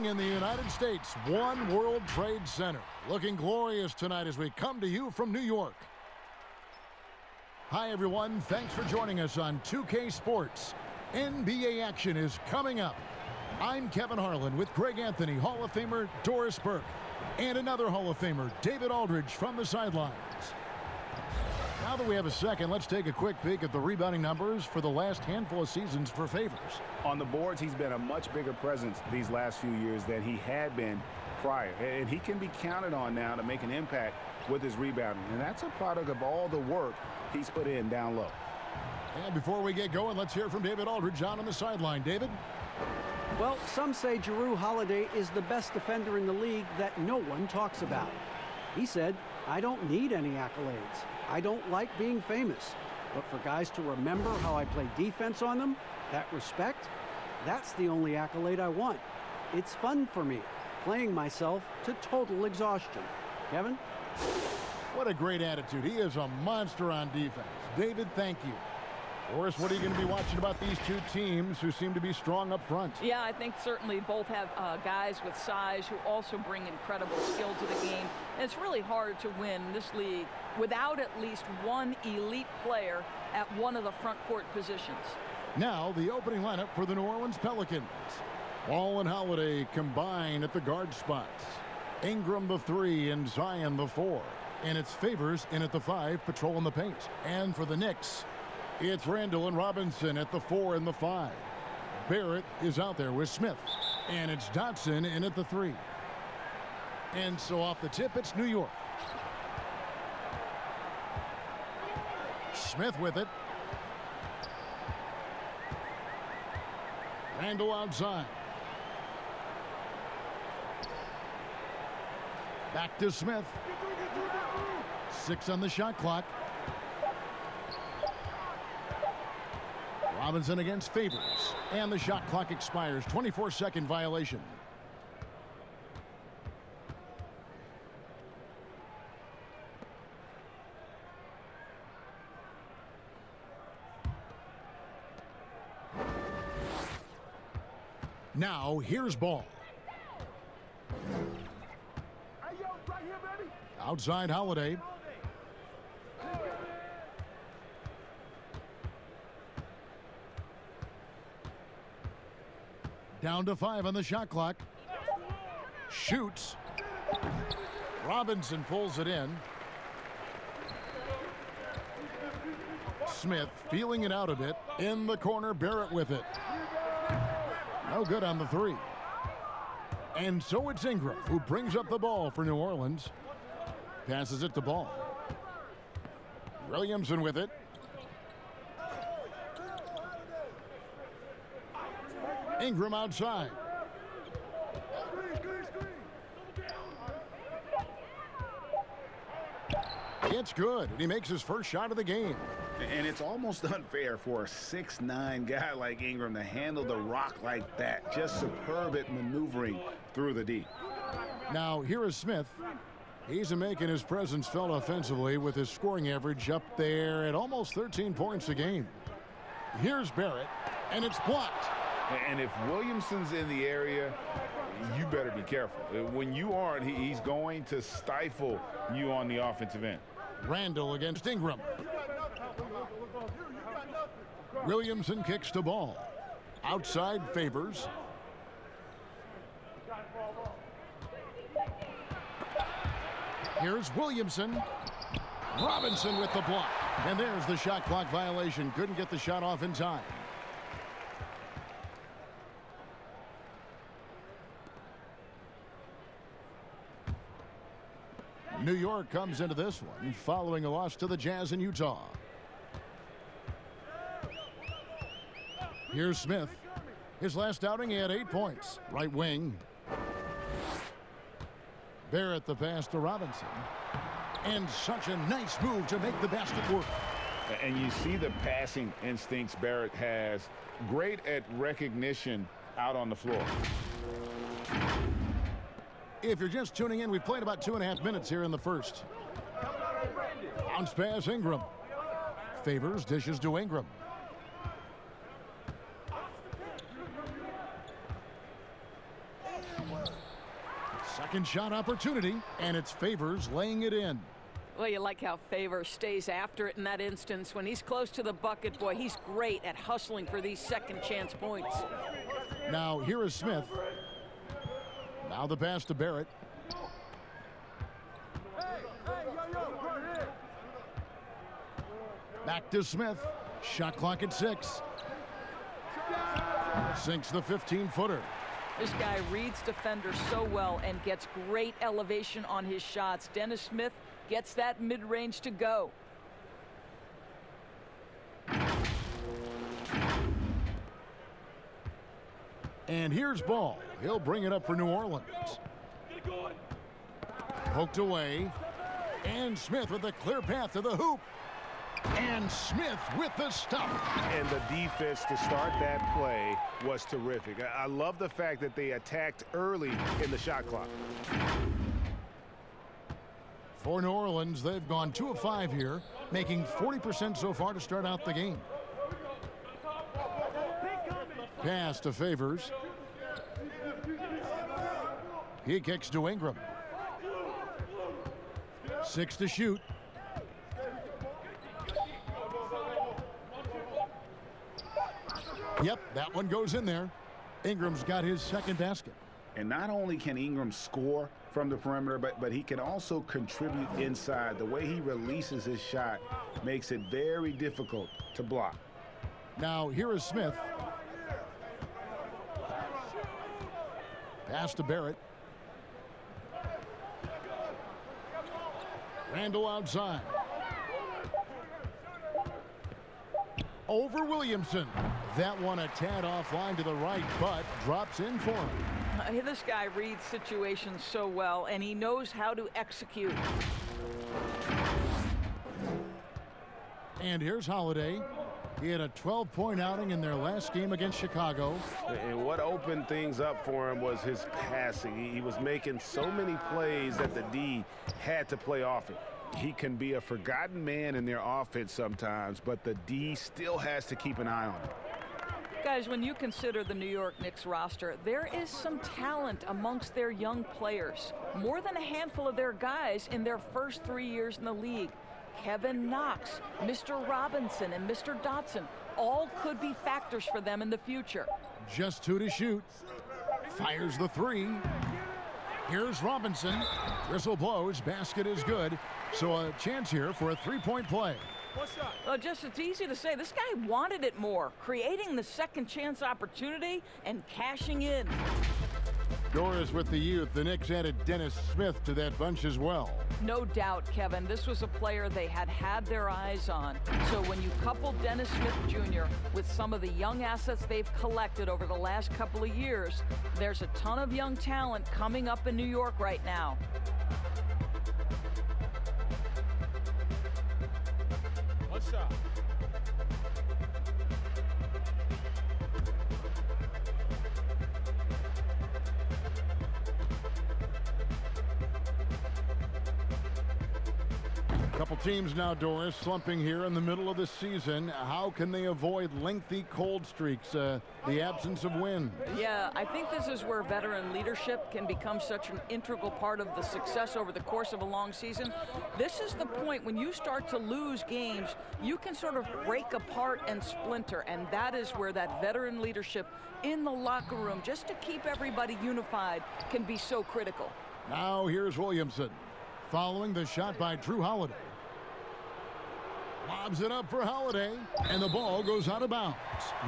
in the United States, One World Trade Center. Looking glorious tonight as we come to you from New York. Hi, everyone. Thanks for joining us on 2K Sports. NBA action is coming up. I'm Kevin Harlan with Greg Anthony, Hall of Famer Doris Burke, and another Hall of Famer, David Aldridge, from the sidelines. Now that we have a second, let's take a quick peek at the rebounding numbers for the last handful of seasons for Favors. On the boards, he's been a much bigger presence these last few years than he had been prior. And he can be counted on now to make an impact with his rebounding. And that's a product of all the work he's put in down low. And before we get going, let's hear from David Aldridge on the sideline. David? Well, some say Jrue Holiday is the best defender in the league that no one talks about. He said, "I don't need any accolades. I don't like being famous. But for guys to remember how I play defense on them, that respect, that's the only accolade I want. It's fun for me, playing myself to total exhaustion." Kevin? What a great attitude. He is a monster on defense. David, thank you. Doris, what are you going to be watching about these two teams who seem to be strong up front? Yeah, I think certainly both have guys with size who also bring incredible skill to the game. And it's really hard to win this league without at least one elite player at one of the front court positions. Now, the opening lineup for the New Orleans Pelicans. Ball and Holiday combine at the guard spots. Ingram the 3 and Zion the 4. And it's Favors in at the 5, patrolling the paint. And for the Knicks, it's Randall and Robinson at the 4 and the 5. Barrett is out there with Smith. And it's Dotson in at the 3. And so off the tip, it's New York. Smith with it. Randall outside. Back to Smith. 6 on the shot clock. Robinson against Favors. And the shot clock expires. 24-second violation. Now, here's Ball. Outside Holiday. Down to 5 on the shot clock. Shoots. Robinson pulls it in. Smith feeling it out a bit. In the corner, Barrett with it. No good on the 3. And so it's Ingram who brings up the ball for New Orleans. Passes it to Ball. Williamson with it. Ingram outside. It's good, and he makes his first shot of the game. And it's almost unfair for a 6'9" guy like Ingram to handle the rock like that. Just superb at maneuvering through the D. Now, here is Smith. He's making his presence felt offensively with his scoring average up there at almost 13 points a game. Here's Barrett, and it's blocked. And if Williamson's in the area, you better be careful. When you aren't, he's going to stifle you on the offensive end. Randall against Ingram. Williamson kicks the ball. Outside Favors. Here's Williamson. Robinson with the block. And there's the shot clock violation. Couldn't get the shot off in time. New York comes into this one following a loss to the Jazz in Utah. Here's Smith. His last outing, he had 8 points. Right wing. Barrett the pass to Robinson. And such a nice move to make the basket work. And you see the passing instincts Barrett has. Great at recognition out on the floor. If you're just tuning in, we've played about 2.5 minutes here in the first. Bounce pass, Ingram. Favors, dishes to Ingram. Second shot opportunity, and it's Favors laying it in. Well, you like how Favors stays after it in that instance. When he's close to the bucket, boy, he's great at hustling for these second chance points. Now here is Smith. Now the pass to Barrett. Back to Smith. Shot clock at 6. Sinks the 15-footer. This guy reads defenders so well and gets great elevation on his shots. Dennis Smith gets that mid-range to go. And here's Ball. He'll bring it up for New Orleans. Poked away. And Smith with a clear path to the hoop. And Smith with the stuff. And the defense to start that play was terrific. I love the fact that they attacked early in the shot clock. For New Orleans, they've gone 2 of 5 here, making 40% so far to start out the game. Pass to Favors. He kicks to Ingram. 6 to shoot. Yep, that one goes in there. Ingram's got his second basket. And not only can Ingram score from the perimeter, but he can also contribute inside. The way he releases his shot makes it very difficult to block. Now here is Smith. Pass to Barrett. Randall outside. Over Williamson. That one a tad offline to the right, but drops in for him. This guy reads situations so well, and he knows how to execute. And here's Holiday. He had a 12-point outing in their last game against Chicago. And what opened things up for him was his passing. He was making so many plays that the D had to play off it. He can be a forgotten man in their offense sometimes, but the D still has to keep an eye on him. Guys, when you consider the New York Knicks roster, there is some talent amongst their young players. More than a handful of their guys in their first 3 years in the league. Kevin Knox, Mr. Robinson, and Mr. Dotson all could be factors for them in the future. Just 2 to shoot. Fires the 3. Here's Robinson. Whistle blows. Basket is good. So a chance here for a 3-point play. Well, just it's easy to say this guy wanted it more, creating the second chance opportunity and cashing in. Doris with the youth. The Knicks added Dennis Smith to that bunch as well. No doubt, Kevin, this was a player they had their eyes on. So when you couple Dennis Smith Jr. with some of the young assets they've collected over the last couple of years, there's a ton of young talent coming up in New York right now. What's up? Couple teams now, Doris, slumping here in the middle of the season. How can they avoid lengthy cold streaks, the absence of wind? Yeah, I think this is where veteran leadership can become such an integral part of the success over the course of a long season. This is the point when you start to lose games, you can sort of break apart and splinter, and that is where that veteran leadership in the locker room, just to keep everybody unified, can be so critical. Now here's Williamson, following the shot by Drew Holiday. Lobs it up for Holiday, and the ball goes out of bounds.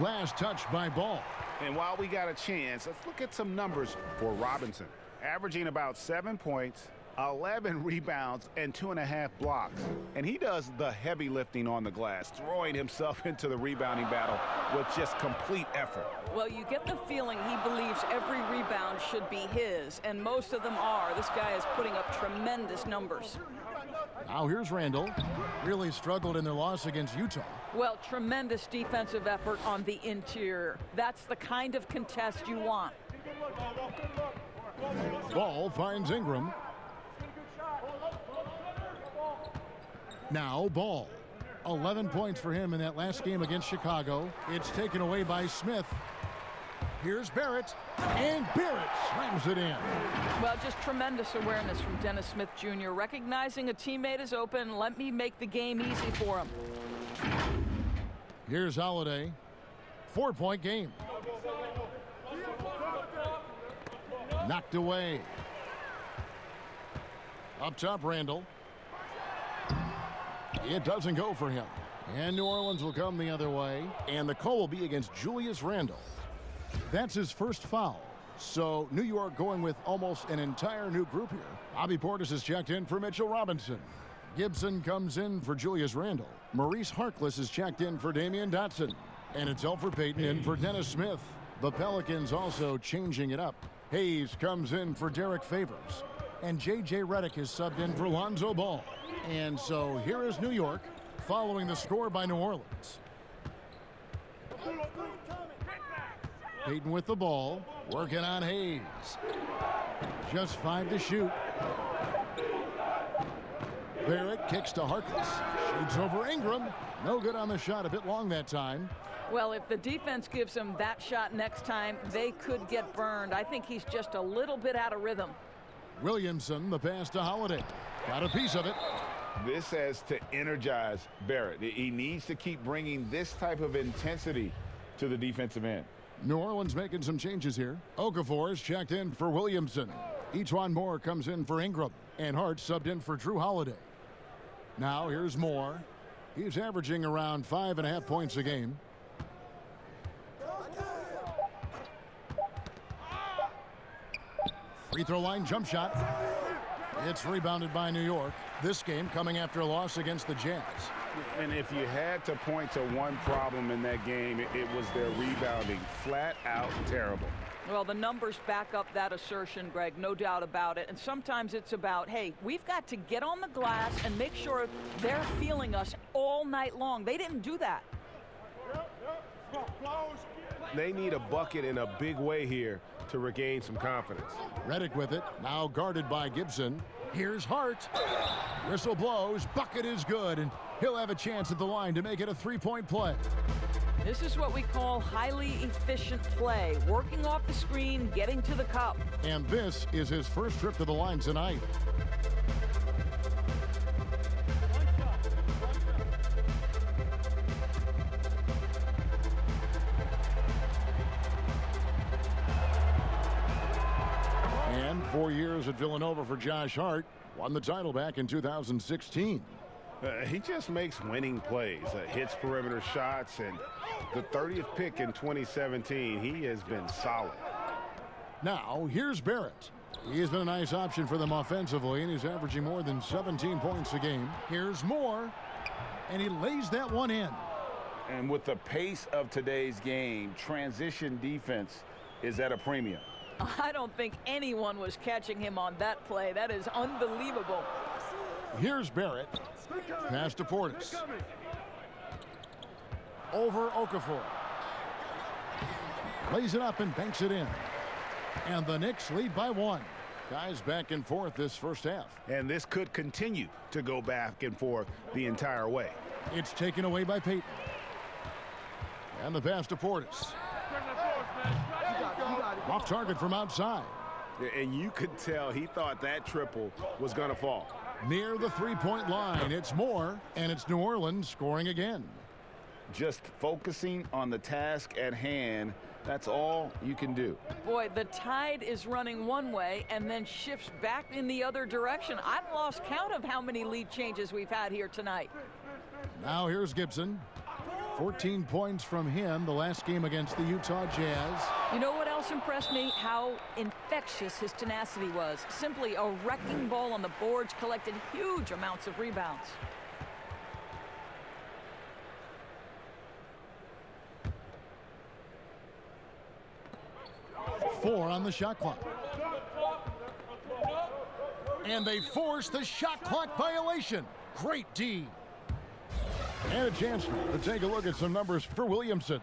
Last touch by Ball. And while we got a chance, let's look at some numbers for Robinson. Averaging about 7 points, 11 rebounds, and 2.5 blocks. And he does the heavy lifting on the glass, throwing himself into the rebounding battle with just complete effort. Well, you get the feeling he believes every rebound should be his, and most of them are. This guy is putting up tremendous numbers. Now here's Randall. Really struggled in their loss against Utah. Well, tremendous defensive effort on the interior. That's the kind of contest you want. Ball finds Ingram. Now Ball. 11 points for him in that last game against Chicago. It's taken away by Smith. Here's Barrett. And Barrett slams it in. Well, just tremendous awareness from Dennis Smith Jr. Recognizing a teammate is open. Let me make the game easy for him. Here's Holiday. 4-point game. Knocked away. Up top, Randall. It doesn't go for him. And New Orleans will come the other way. And the call will be against Julius Randle. That's his first foul. So New York going with almost an entire new group here. Bobby Portis is checked in for Mitchell Robinson. Gibson comes in for Julius Randle. Maurice Harkless is checked in for Damian Dotson. And it's Elfrid Payton in for Dennis Smith. The Pelicans also changing it up. Hayes comes in for Derek Favors. And J.J. Redick is subbed in for Lonzo Ball. And so here is New York following the score by New Orleans. Payton with the ball, working on Hayes. Just 5 to shoot. Barrett kicks to Harkless. Shoots over Ingram. No good on the shot, a bit long that time. Well, if the defense gives him that shot next time, they could get burned. I think he's just a little bit out of rhythm. Williamson, the pass to Holiday. Got a piece of it. This has to energize Barrett. He needs to keep bringing this type of intensity to the defensive end. New Orleans making some changes here. Okafor is checked in for Williamson. Etuan Moore comes in for Ingram. And Hart subbed in for Drew Holiday. Now here's Moore. He's averaging around 5.5 points a game. Free throw line jump shot. It's rebounded by New York. This game coming after a loss against the Jazz. And if you had to point to one problem in that game, it was their rebounding. Flat out terrible. Well, the numbers back up that assertion, Greg, no doubt about it. And sometimes it's about, hey, we've got to get on the glass and make sure they're feeling us all night long. They didn't do that. They need a bucket in a big way here to regain some confidence. Redick with it, now guarded by Gibson. Here's Hart. Whistle blows, bucket is good, and he'll have a chance at the line to make it a 3-point play. This is what we call highly efficient play, working off the screen, getting to the cup. And this is his first trip to the line tonight. And 4 years at Villanova for Josh Hart. Won the title back in 2016. He just makes winning plays, hits perimeter shots, and the 30th pick in 2017, he has been solid. Now, here's Barrett. He has been a nice option for them offensively, and he's averaging more than 17 points a game. Here's Moore, and he lays that one in. And with the pace of today's game, transition defense is at a premium. I don't think anyone was catching him on that play. That is unbelievable. Here's Barrett. Pass to Portis. Over Okafor. Lays it up and banks it in. And the Knicks lead by 1. Guys back and forth this first half. And this could continue to go back and forth the entire way. It's taken away by Payton. And the pass to Portis. Off target from outside. And you could tell he thought that triple was going to fall. Near the 3-point line, it's Moore, and it's New Orleans scoring again. Just focusing on the task at hand, that's all you can do. Boy, the tide is running one way and then shifts back in the other direction. I've lost count of how many lead changes we've had here tonight. Now here's Gibson. 14 points from him the last game against the Utah Jazz. You know what else impressed me? How infectious his tenacity was. Simply a wrecking ball on the boards, collected huge amounts of rebounds. Four on the shot clock. And they force the shot clock violation. Great D. And a chance to take a look at some numbers for Williamson.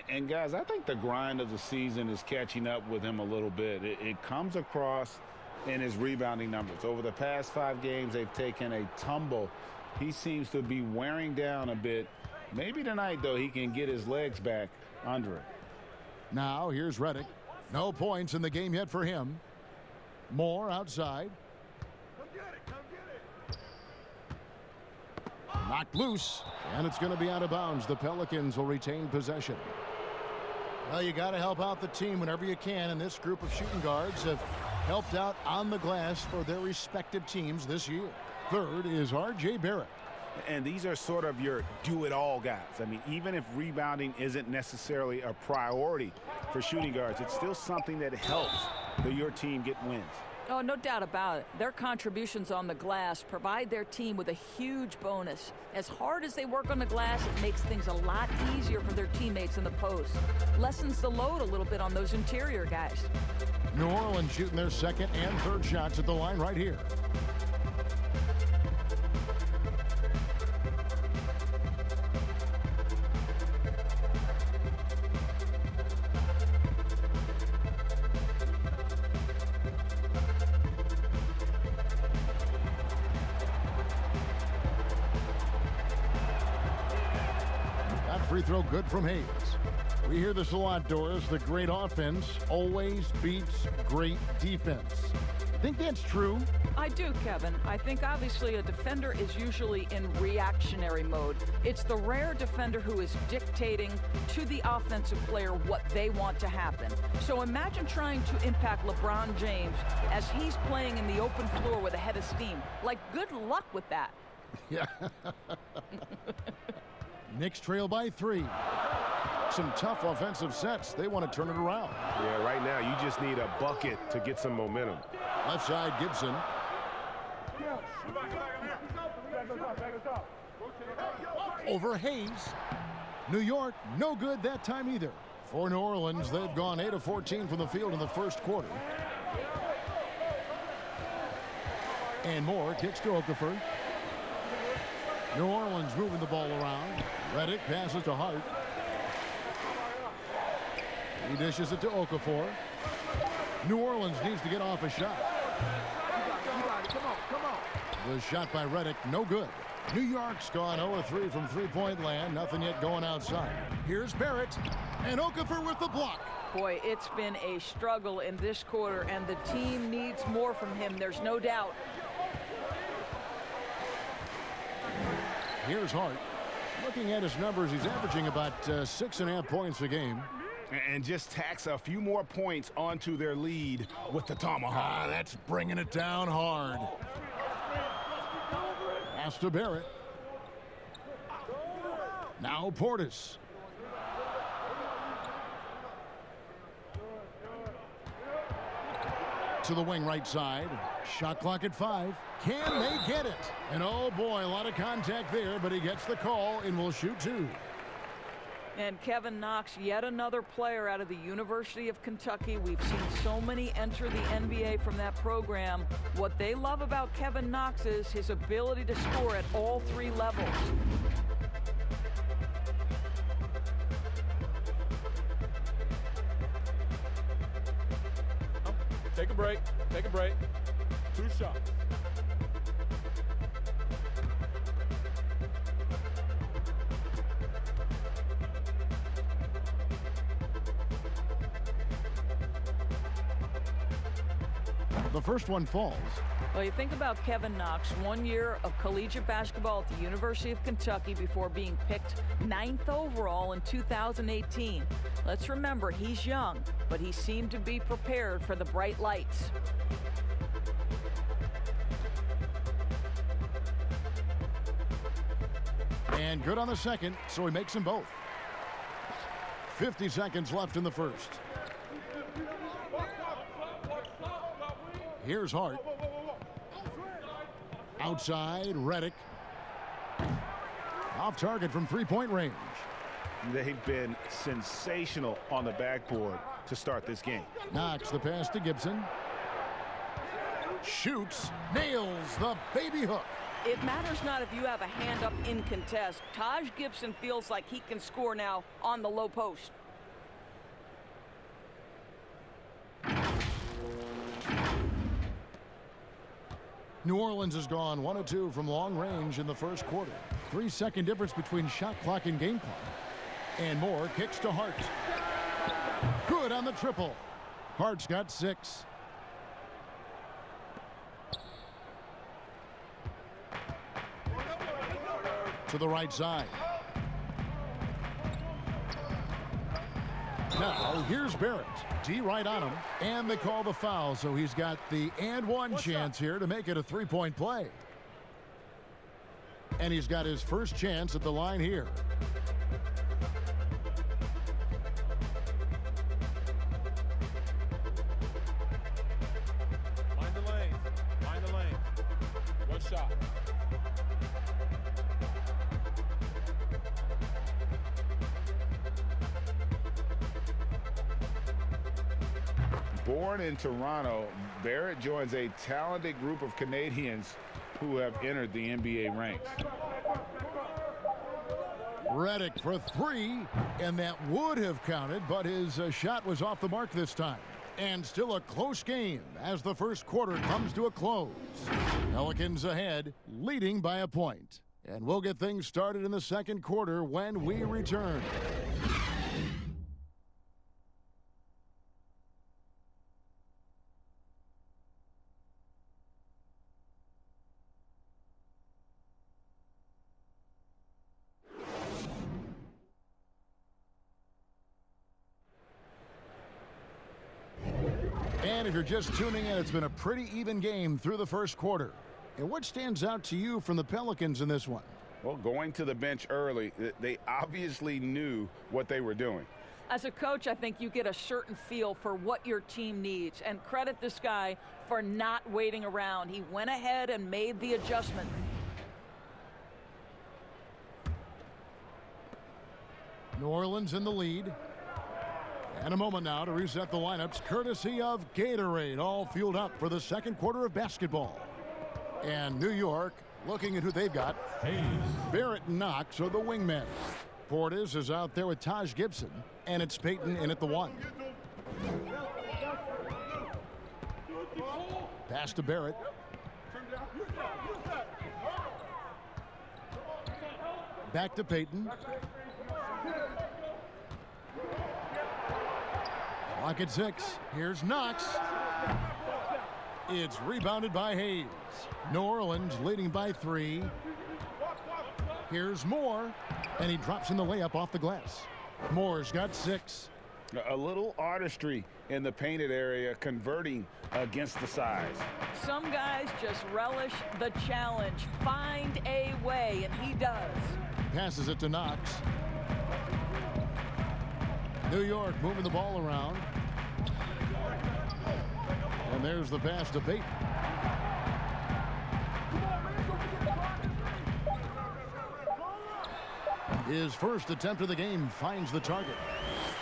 And guys, I think the grind of the season is catching up with him a little bit. It comes across in his rebounding numbers. Over the past 5 games, they've taken a tumble. He seems to be wearing down a bit. Maybe tonight, though, he can get his legs back under it. Now, here's Redick. No points in the game yet for him. Moore outside. Knocked loose, and it's going to be out of bounds. The Pelicans will retain possession. Well, you got to help out the team whenever you can, and this group of shooting guards have helped out on the glass for their respective teams this year. Third is R.J. Barrett. And these are sort of your do-it-all guys. I mean, even if rebounding isn't necessarily a priority for shooting guards, it's still something that helps your team get wins. Oh, no doubt about it. Their contributions on the glass provide their team with a huge bonus. As hard as they work on the glass, it makes things a lot easier for their teammates in the post. Lessens the load a little bit on those interior guys. New Orleans shooting their second and third shots at the line right here. Free throw good from Hayes. We hear this a lot, Doris. The great offense always beats great defense. Think that's true? I do, Kevin. I think obviously a defender is usually in reactionary mode. It's the rare defender who is dictating to the offensive player what they want to happen. So imagine trying to impact LeBron James as he's playing in the open floor with a head of steam. Like, good luck with that. Yeah. Knicks trail by 3. Some tough offensive sets. They want to turn it around. Yeah, right now you just need a bucket to get some momentum. Left side, Gibson. Over Hayes. New York, no good that time either. For New Orleans, they've gone 8 of 14 from the field in the first quarter. And Moore kicks to Okafor. New Orleans moving the ball around. Redick passes to Hart. He dishes it to Okafor. New Orleans needs to get off a shot. The shot by Redick, no good. New York's gone 0-3 from three-point land. Nothing yet going outside. Here's Barrett. And Okafor with the block. Boy, it's been a struggle in this quarter, and the team needs more from him. There's no doubt. Here's Hart. Looking at his numbers, he's averaging about 6.5 points a game. And just tacks a few more points onto their lead with the tomahawk. That's bringing it down hard. Pass to Barrett. Now Portis. To the wing right side. Shot clock at 5. Can they get it? And oh boy, a lot of contact there, but he gets the call and will shoot 2. And Kevin Knox, yet another player out of the University of Kentucky. We've seen so many enter the NBA from that program. What they love about Kevin Knox is his ability to score at all 3 levels. Take a break. Take a break. 2 shots. The first one falls. Well, you think about Kevin Knox, 1 year of collegiate basketball at the University of Kentucky before being picked 9th overall in 2018. Let's remember, he's young, but he seemed to be prepared for the bright lights. And good on the second, so he makes them both. 50 seconds left in the first. Here's Hart. Outside, Redick. Off target from three-point range. They've been sensational on the backboard to start this game. Knox the pass to Gibson. Shoots, nails the baby hook. It matters not if you have a hand up in contest. Taj Gibson feels like he can score now on the low post. New Orleans has gone 1 of 2 from long range in the first quarter. 3-second difference between shot clock and game clock. And Moore kicks to Hart. Good on the triple. Hart's got 6. To the right side. Now, here's Barrett. D right on him. And they call the foul, so he's got the and one chance here to make it a three-point play. And he's got his first chance at the line here. Mind the lane. Mind the lane. One shot. Born in Toronto, Barrett joins a talented group of Canadians who have entered the NBA ranks. Redick for 3, and that would have counted, but his shot was off the mark this time. And still a close game as the first quarter comes to a close. Pelicans ahead, leading by a point. And we'll get things started in the second quarter when we return. And if you're just tuning in, it's been a pretty even game through the first quarter. And what stands out to you from the Pelicans in this one? Well, going to the bench early, they obviously knew what they were doing. As a coach, I think you get a certain feel for what your team needs. And credit this guy for not waiting around. He went ahead and made the adjustment. New Orleans in the lead. And a moment now to reset the lineups, courtesy of Gatorade, all fueled up for the second quarter of basketball. And New York looking at who they've got. Barrett and Knox are the wingmen. Portis is out there with Taj Gibson, and it's Payton in at the 1. Pass to Barrett. Back to Payton. Clock at 6. Here's Knox. It's rebounded by Hayes. New Orleans leading by 3. Here's Moore, and he drops in the layup off the glass. Moore's got 6. A little artistry in the painted area, converting against the size. Some guys just relish the challenge. Find a way, and he does. Passes it to Knox. New York moving the ball around. And there's the pass to Payton. His first attempt of the game finds the target.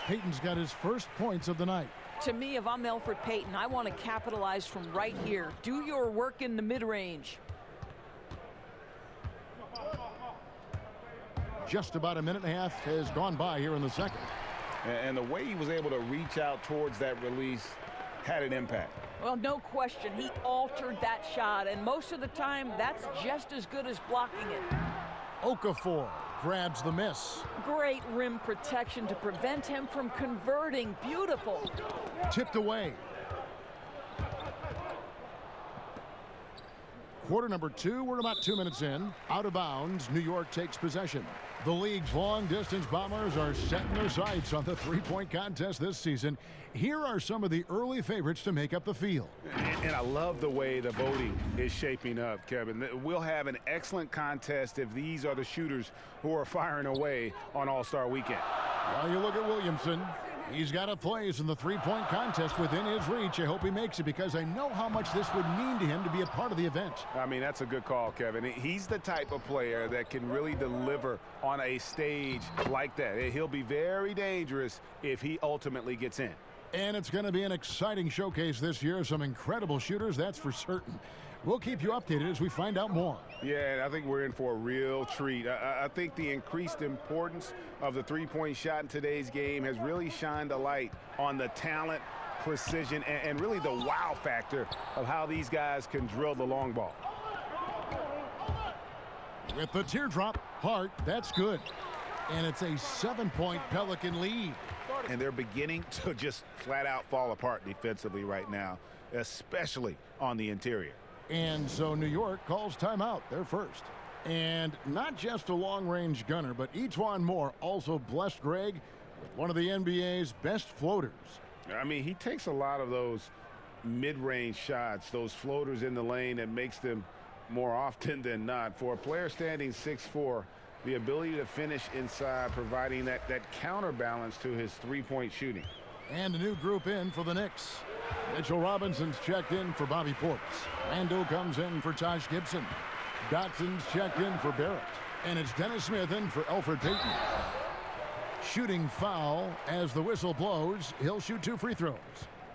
Payton's got his first points of the night. To me, if I'm Elfrid Payton, I want to capitalize from right here. Do your work in the mid-range. Just about a minute and a half has gone by here in the second. And the way he was able to reach out towards that release had an impact. Well, no question. He altered that shot, and most of the time, that's just as good as blocking it. Okafor grabs the miss. Great rim protection to prevent him from converting. Beautiful. Tipped away. Quarter number 2, we're about 2 minutes in. Out of bounds, New York takes possession. The league's long-distance bombers are setting their sights on the three-point contest this season. Here are some of the early favorites to make up the field. And I love the way the voting is shaping up, Kevin. We'll have an excellent contest if these are the shooters who are firing away on All-Star Weekend. Well, you look at Williamson. He's got a place in the three-point contest within his reach. I hope he makes it because I know how much this would mean to him to be a part of the event. I mean, that's a good call, Kevin. He's the type of player that can really deliver on a stage like that. He'll be very dangerous if he ultimately gets in. And it's going to be an exciting showcase this year. Some incredible shooters, that's for certain. We'll keep you updated as we find out more. Yeah, I think we're in for a real treat. I think the increased importance of the three-point shot in today's game has really shined a light on the talent, precision, and really the wow factor of how these guys can drill the long ball. With the teardrop, Hart, that's good. And it's a 7-point Pelican lead. And they're beginning to just flat out fall apart defensively right now, especially on the interior. And so New York calls timeout. They're first. And not just a long-range gunner, but Etuan Moore also blessed Greg with one of the NBA's best floaters. I mean, he takes a lot of those mid-range shots, those floaters in the lane that makes them more often than not. For a player standing 6'4", the ability to finish inside, providing that counterbalance to his three-point shooting. And a new group in for the Knicks. Mitchell Robinson's checked in for Bobby Portis. Randall comes in for Taj Gibson. Dotson's checked in for Barrett. And it's Dennis Smith in for Elfrid Payton. Shooting foul as the whistle blows. He'll shoot 2 free throws.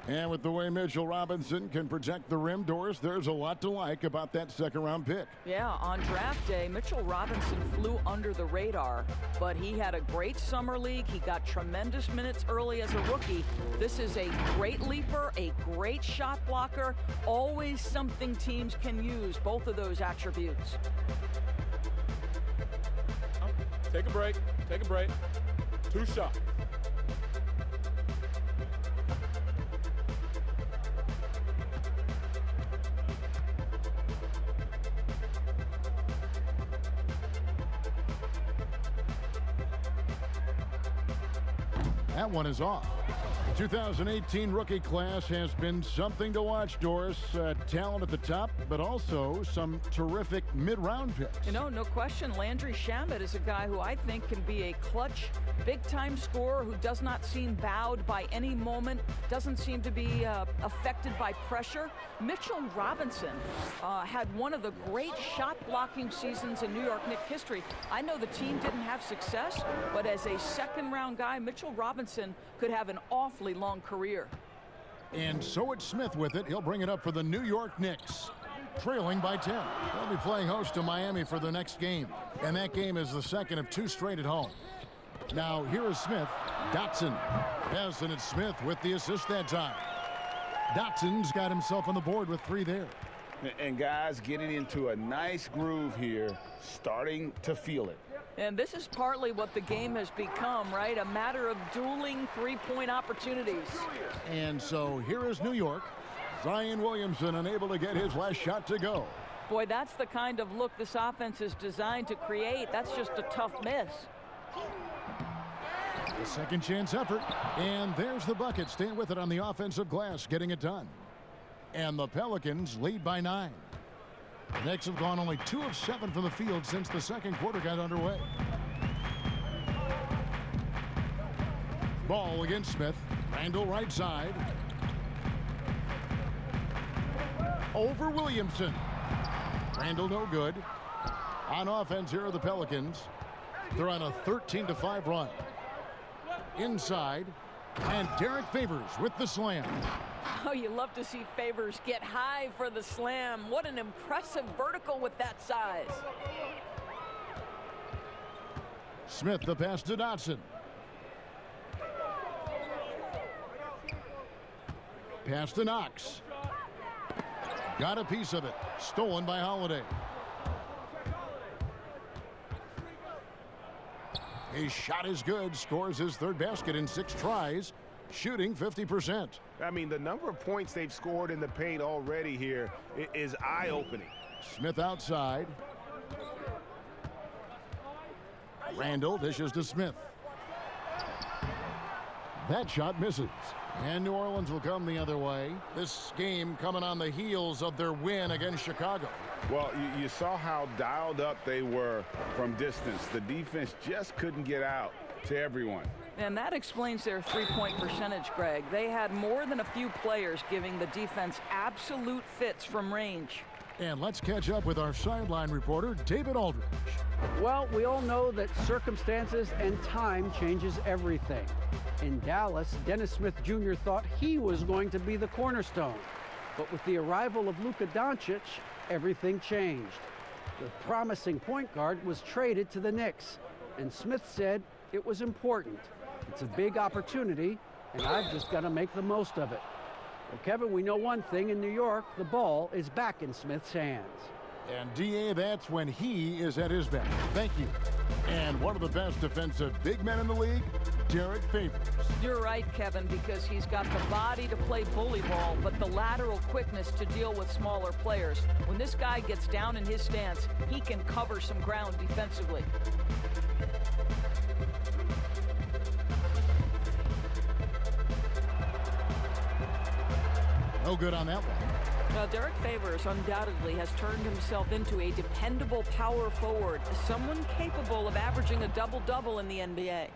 And with the way Mitchell Robinson can protect the rim, Doris, there's a lot to like about that second-round pick. Yeah, on draft day, Mitchell Robinson flew under the radar, but he had a great summer league. He got tremendous minutes early as a rookie. This is a great leaper, a great shot blocker, always something teams can use, both of those attributes. Take a break. Take a break. 2 shots. That one is off. The 2018 rookie class has been something to watch, Doris. Talent at the top, but also some terrific mid-round picks. You know, no question, Landry Shamet is a guy who I think can be a clutch, big-time scorer who does not seem bowed by any moment, doesn't seem to be affected by pressure. Mitchell Robinson had one of the great shot-blocking seasons in New York Knicks history. I know the team didn't have success, but as a second-round guy, Mitchell Robinson could have an awfully long career. And so it's Smith with it. He'll bring it up for the New York Knicks, trailing by 10. They'll be playing host to Miami for the next game, and that game is the second of 2 straight at home. Now here is Smith. Dotson. Yes, and it's Smith with the assist that time. Dotson's got himself on the board with 3 there. And guys getting into a nice groove here, starting to feel it. And this is partly what the game has become, right? A matter of dueling three-point opportunities. And so here is New York. Zion Williamson unable to get his last shot to go. Boy, that's the kind of look this offense is designed to create. That's just a tough miss. A second chance effort. And there's the bucket. Staying with it on the offensive glass, getting it done. And the Pelicans lead by 9. The Knicks have gone only 2 of 7 from the field since the second quarter got underway. Ball against Smith. Randall right side. Over Williamson. Randall no good. On offense here are the Pelicans. They're on a 13-5 run. Inside. And Derek Favors with the slam. Oh, you love to see Favors get high for the slam. What an impressive vertical with that size. Smith the pass to Dotson. Pass to Knox. Got a piece of it. Stolen by Holiday. His shot is good. Scores his 3rd basket in 6 tries. Shooting 50%. I mean, the number of points they've scored in the paint already here is eye-opening. Smith outside. Randall dishes to Smith. That shot misses. And New Orleans will come the other way. This game coming on the heels of their win against Chicago. Well, you saw how dialed up they were from distance. The defense just couldn't get out to everyone. And that explains their three-point percentage, Greg. They had more than a few players giving the defense absolute fits from range. And let's catch up with our sideline reporter, David Aldridge. Well, we all know that circumstances and time changes everything. In Dallas, Dennis Smith Jr. thought he was going to be the cornerstone. But with the arrival of Luka Doncic, everything changed. The promising point guard was traded to the Knicks, and Smith said it was important. It's a big opportunity, and I've just got to make the most of it. Well, Kevin, we know one thing in New York, the ball is back in Smith's hands. And DA, that's when he is at his best. Thank you. And one of the best defensive big men in the league, Derek Favors. You're right, Kevin, because he's got the body to play bully ball, but the lateral quickness to deal with smaller players. When this guy gets down in his stance, he can cover some ground defensively. No good on that one. Now, Derek Favors undoubtedly has turned himself into a dependable power forward, someone capable of averaging a double-double in the NBA.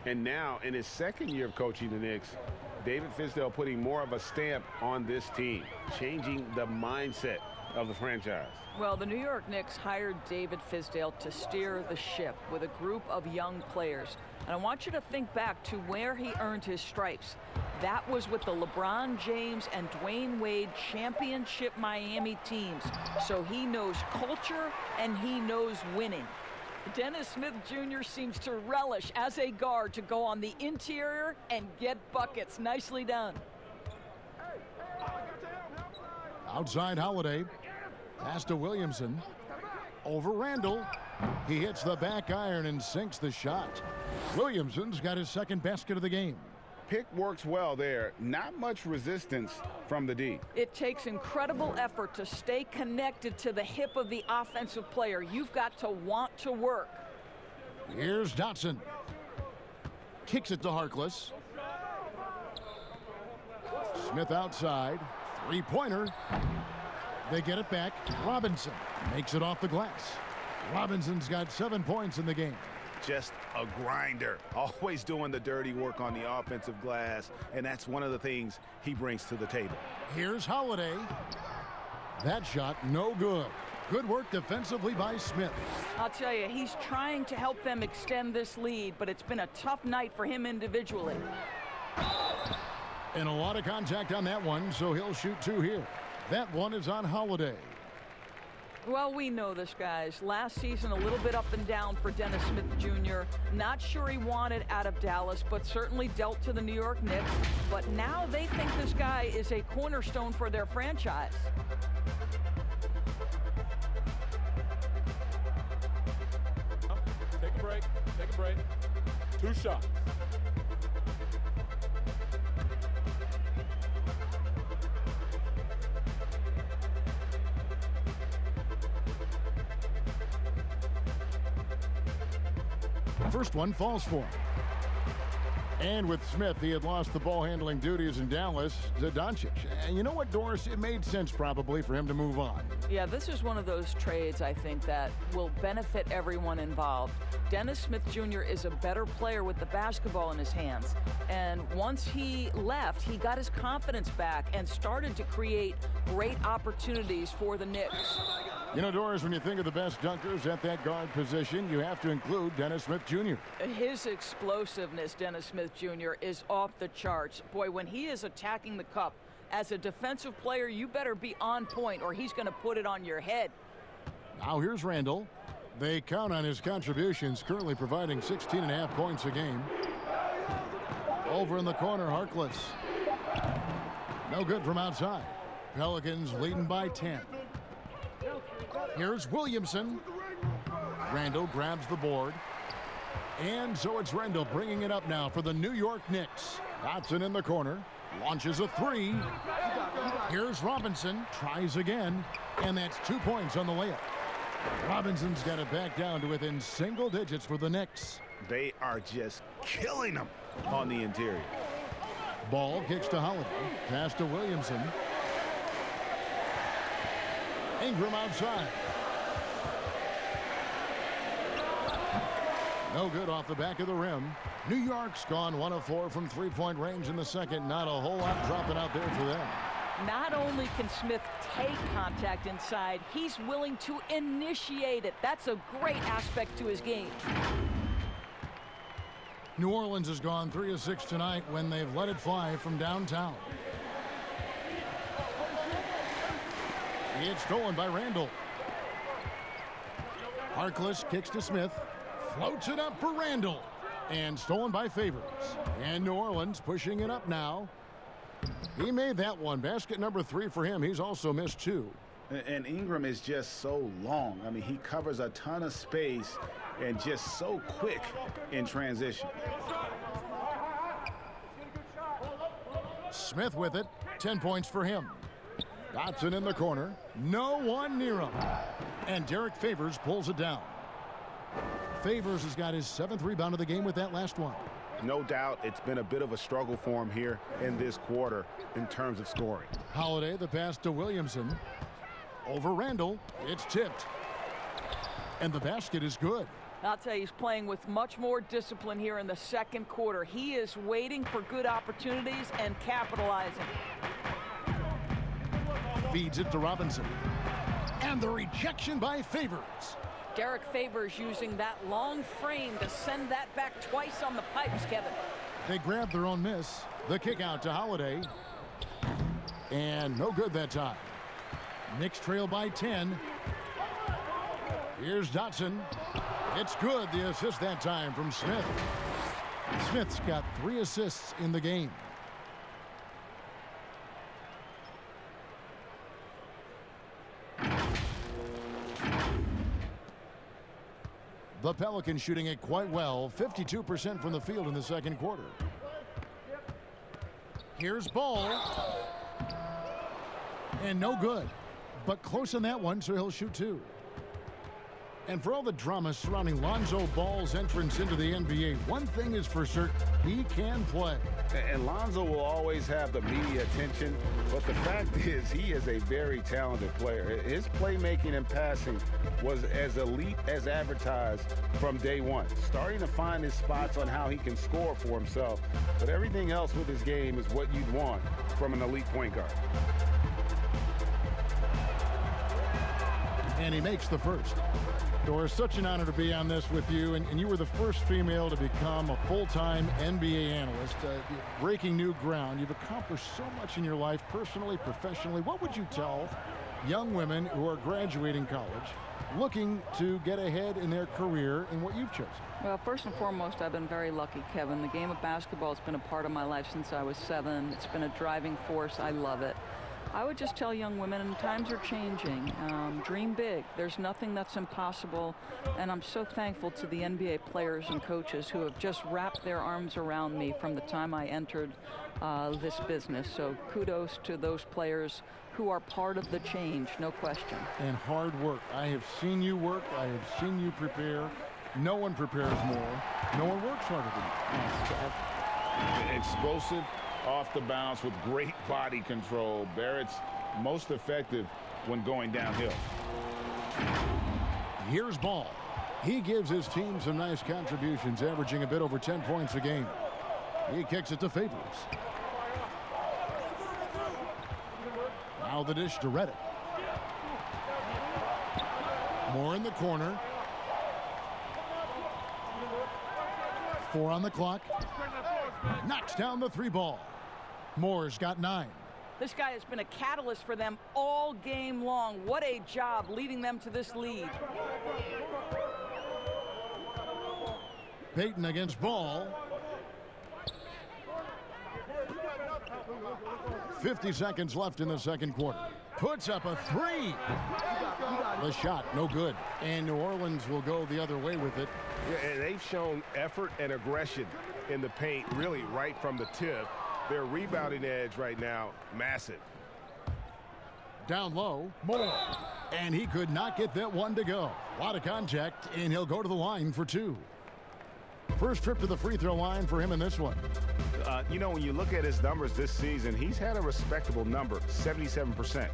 And now, in his second year of coaching the Knicks, David Fizdale putting more of a stamp on this team, changing the mindset of the franchise. Well, the New York Knicks hired David Fizdale to steer the ship with a group of young players. And I want you to think back to where he earned his stripes. That was with the LeBron James and Dwayne Wade championship Miami teams. So he knows culture and he knows winning. Dennis Smith Jr. seems to relish as a guard to go on the interior and get buckets. Nicely done. Outside Holiday. Pass to Williamson. Over Randall. He hits the back iron and sinks the shot. Williamson's got his second basket of the game. Pick works well there. Not much resistance from the D. It takes incredible effort to stay connected to the hip of the offensive player. You've got to want to work. Here's Dotson. Kicks it to Harkless. Smith outside. Three-pointer. They get it back. Robinson makes it off the glass. Robinson's got 7 points in the game. Just a grinder, always doing the dirty work on the offensive glass, and that's one of the things he brings to the table. Here's Holiday. That shot no good. Good work defensively by Smith. I'll tell you, he's trying to help them extend this lead, but it's been a tough night for him individually. And a lot of contact on that one, so he'll shoot two here. That one is on Holiday. Well, we know this, guys. Last season, a little bit up and down for Dennis Smith Jr. Not sure he wanted out of Dallas, but certainly dealt to the New York Knicks. But now they think this guy is a cornerstone for their franchise. Take a break. Take a break. 2 shots. First one falls for him. And with Smith, he had lost the ball handling duties in Dallas to Doncic. And you know what, Doris? It made sense probably for him to move on. Yeah, this is one of those trades, I think, that will benefit everyone involved. Dennis Smith Jr. is a better player with the basketball in his hands. And once he left, he got his confidence back and started to create great opportunities for the Knicks. You know, Doris, when you think of the best dunkers at that guard position, you have to include Dennis Smith Jr. His explosiveness, Dennis Smith Jr., is off the charts. Boy, when he is attacking the cup, as a defensive player, you better be on point or he's going to put it on your head. Now here's Randall. They count on his contributions, currently providing 16.5 points a game. Over in the corner, Harkless. No good from outside. Pelicans leading by 10. Here's Williamson. Randall grabs the board. And so it's Randall bringing it up now for the New York Knicks. Dotson in the corner. Launches a three. Here's Robinson. Tries again. And that's 2 points on the layup. Robinson's got it back down to within single digits for the Knicks. They are just killing them on the interior. Ball kicks to Holiday. Pass to Williamson. Ingram outside. No good off the back of the rim. New York's gone 1 of 4 from three-point range in the second. Not a whole lot dropping out there for them. Not only can Smith take contact inside, he's willing to initiate it. That's a great aspect to his game. New Orleans has gone 3 of 6 tonight when they've let it fly from downtown. It's stolen by Randall. Harkless kicks to Smith. Floats it up for Randall. And stolen by Favors. And New Orleans pushing it up now. He made that one. Basket number 3 for him. He's also missed 2. And Ingram is just so long. I mean, he covers a ton of space and just so quick in transition. Smith with it. 10 points for him. Dotson in the corner. No one near him. And Derek Favors pulls it down. Favors has got his 7th rebound of the game with that last one. No doubt it's been a bit of a struggle for him here in this quarter in terms of scoring. Holiday, the pass to Williamson. Over Randall. It's tipped. And the basket is good. I'll tell you, he's playing with much more discipline here in the second quarter. He is waiting for good opportunities and capitalizing. Feeds it to Robinson. And the rejection by Favors. Derek Favors using that long frame to send that back twice on the pipes, Kevin. They grab their own miss. The kick out to Holiday. And no good that time. Knicks trail by 10. Here's Dotson. It's good. The assist that time from Smith. Smith's got 3 assists in the game. The Pelicans shooting it quite well. 52% from the field in the second quarter. Here's Ball. And no good. But close on that one, so he'll shoot 2. And for all the drama surrounding Lonzo Ball's entrance into the NBA, one thing is for certain, he can play. And Lonzo will always have the media attention, but the fact is he is a very talented player. His playmaking and passing was as elite as advertised from day one. Starting to find his spots on how he can score for himself, but everything else with his game is what you'd want from an elite point guard. And he makes the first. Doris, such an honor to be on this with you, and you were the first female to become a full-time NBA analyst. Breaking new ground. You've accomplished so much in your life, personally, professionally. What would you tell young women who are graduating college, looking to get ahead in their career in what you've chosen? Well, first and foremost, I've been very lucky, Kevin. The game of basketball has been a part of my life since I was 7. It's been a driving force. I love it. I would just tell young women, and times are changing, dream big. There's nothing that's impossible, and I'm so thankful to the NBA players and coaches who have just wrapped their arms around me from the time I entered this business. So kudos to those players who are part of the change, no question. And hard work. I have seen you work. I have seen you prepare. No one prepares more. No one works harder than you. Explosive off the bounce with great body control. Barrett's most effective when going downhill. Here's Ball. He gives his team some nice contributions, averaging a bit over 10 points a game. He kicks it to Favors. Now the dish to Reddick. Moore in the corner. 4 on the clock. Knocks down the 3 ball. Moore's got 9. This guy has been a catalyst for them all game long. What a job leading them to this lead. Payton against Ball. 50 seconds left in the second quarter. Puts up a 3. The shot, no good. And New Orleans will go the other way with it. Yeah, and they've shown effort and aggression in the paint, really right from the tip. Their rebounding edge right now, massive. Down low, Moore. And he could not get that one to go. A lot of contact, and he'll go to the line for 2. First trip to the free throw line for him in this one. You know, when you look at his numbers this season, he's had a respectable number, 77%.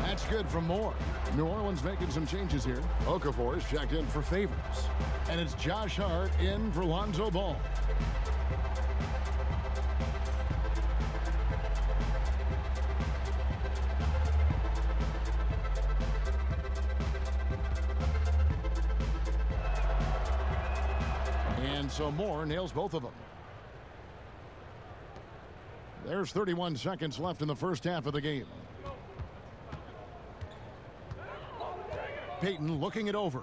That's good from Moore. New Orleans making some changes here. Okafor's checked in for Favors. And it's Josh Hart in for Lonzo Ball. And so Moore nails both of them. There's 31 seconds left in the first half of the game. Payton looking it over.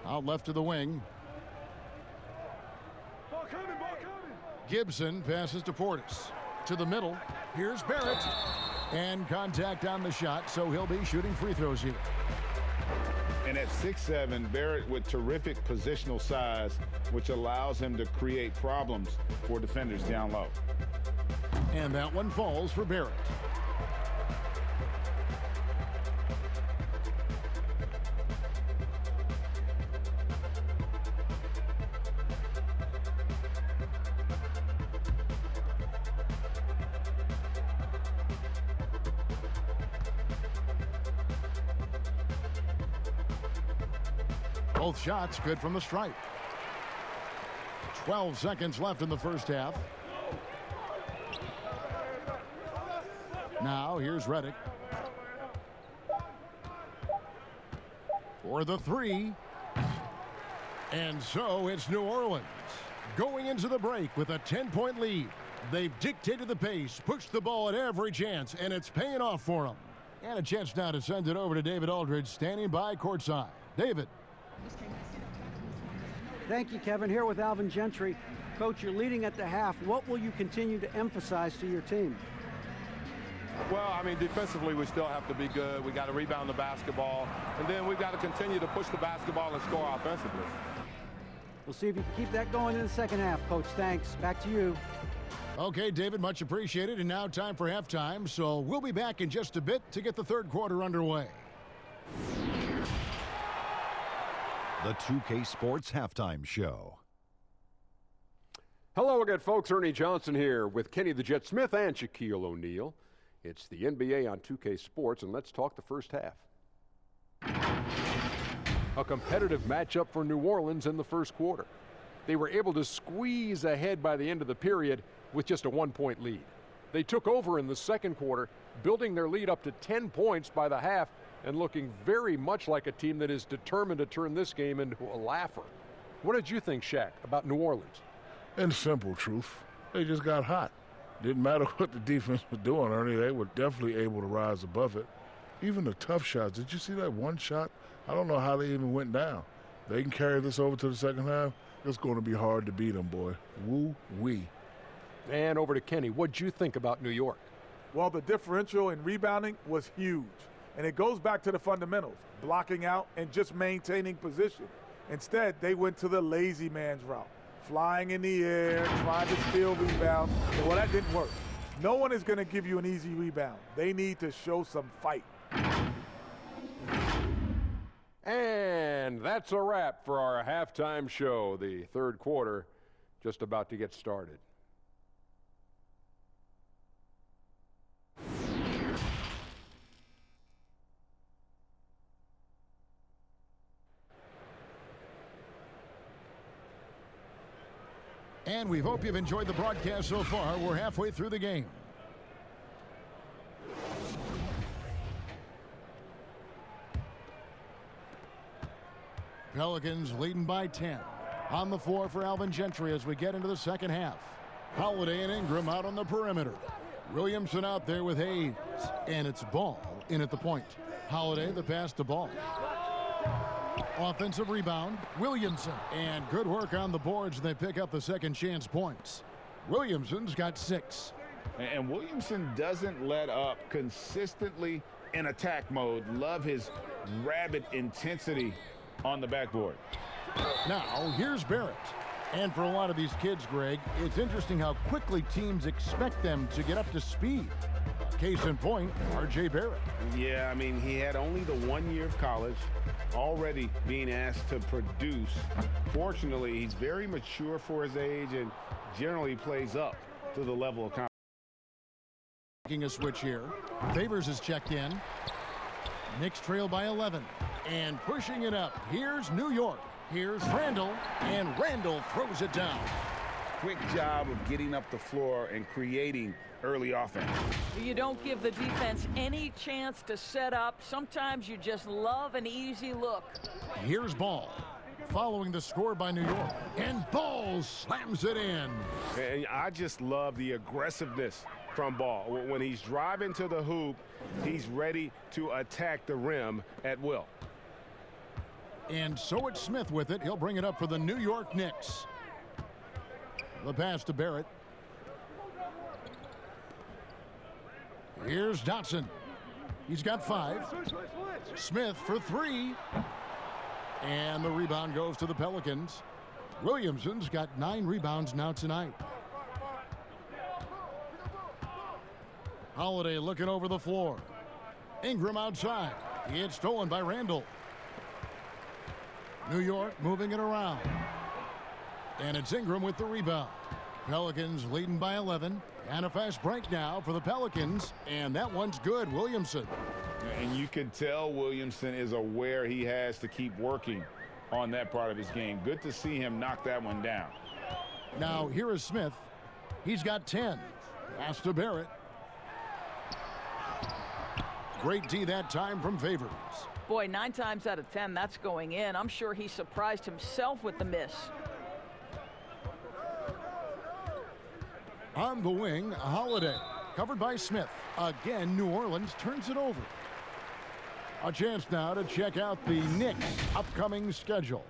Out left to the wing. Gibson passes to Portis. To the middle. Here's Barrett. And contact on the shot, so he'll be shooting free throws here. And at 6'7", Barrett with terrific positional size, which allows him to create problems for defenders down low. And that one falls for Barrett. Both shots good from the stripe. 12 seconds left in the first half. Now here's Redick. For the three. And so it's New Orleans going into the break with a 10-point lead. They've dictated the pace, pushed the ball at every chance, and it's paying off for them. And a chance now to send it over to David Aldridge, standing by courtside. David. Thank you, Kevin. Here with Alvin Gentry. Coach, you're leading at the half. What will you continue to emphasize to your team? Well, I mean, defensively, we still have to be good. We got to rebound the basketball. And then we've got to continue to push the basketball and score offensively. We'll see if you can keep that going in the second half, Coach. Thanks. Back to you. Okay, David, much appreciated. And now time for halftime. So we'll be back in just a bit to get the third quarter underway. The 2K Sports Halftime Show. Hello again, folks. Ernie Johnson here with Kenny the Jet Smith and Shaquille O'Neal. It's the NBA on 2K Sports, and let's talk the first half. A competitive matchup for New Orleans in the first quarter. They were able to squeeze ahead by the end of the period with just a 1-point lead. They took over in the second quarter, building their lead up to 10 points by the half, and looking very much like a team that is determined to turn this game into a laugher. What did you think, Shaq, about New Orleans? In simple truth, they just got hot. Didn't matter what the defense was doing, Ernie. They were definitely able to rise above it. Even the tough shots. Did you see that one shot? I don't know how they even went down. They can carry this over to the second half. It's going to be hard to beat them, boy. Woo-wee. And over to Kenny. What'd you think about New York? Well, the differential in rebounding was huge. And it goes back to the fundamentals, blocking out and just maintaining position. Instead, they went to the lazy man's route, flying in the air, trying to steal rebounds. Well, that didn't work. No one is going to give you an easy rebound. They need to show some fight. And that's a wrap for our halftime show. The third quarter just about to get started. And we hope you've enjoyed the broadcast so far. We're halfway through the game. Pelicans leading by 10. On the floor for Alvin Gentry as we get into the second half. Holiday and Ingram out on the perimeter. Williamson out there with Hayes. And it's Ball in at the point. Holiday the pass to Ball. Offensive rebound, Williamson. And good work on the boards. They pick up the second chance points. Williamson's got 6. And Williamson doesn't let up consistently in attack mode. Love his rabid intensity on the backboard. Now, here's Barrett. And for a lot of these kids, Greg, it's interesting how quickly teams expect them to get up to speed. Case in point, R.J. Barrett. Yeah, I mean, he had only the 1 year of college, already being asked to produce. Fortunately, he's very mature for his age and generally plays up to the level of competition. Making a switch here. Favors is checked in. Knicks trail by 11. And pushing it up. Here's New York. Here's Randall. And Randall throws it down. Quick job of getting up the floor and creating early offense. You don't give the defense any chance to set up. Sometimes you just love an easy look. Here's Ball. following the score by New York. And Ball slams it in. And I just love the aggressiveness from Ball. When he's driving to the hoop, he's ready to attack the rim at will. And so it's Smith with it. He'll bring it up for the New York Knicks. The pass to Barrett. Here's Dotson. He's got 5. Smith for 3. And the rebound goes to the Pelicans. Williamson's got 9 rebounds now tonight. Holiday looking over the floor. Ingram outside. It's stolen by Randall. New York moving it around. And it's Ingram with the rebound. Pelicans leading by 11. And a fast break now for the Pelicans. And that one's good. Williamson. And you can tell Williamson is aware he has to keep working on that part of his game. Good to see him knock that one down. Now here is Smith. He's got 10. Pass to Barrett. Great D that time from Favors. Boy, 9 times out of 10, that's going in. I'm sure he surprised himself with the miss. On the wing, Holiday. Covered by Smith. Again, New Orleans turns it over. A chance now to check out the Knicks' upcoming schedule.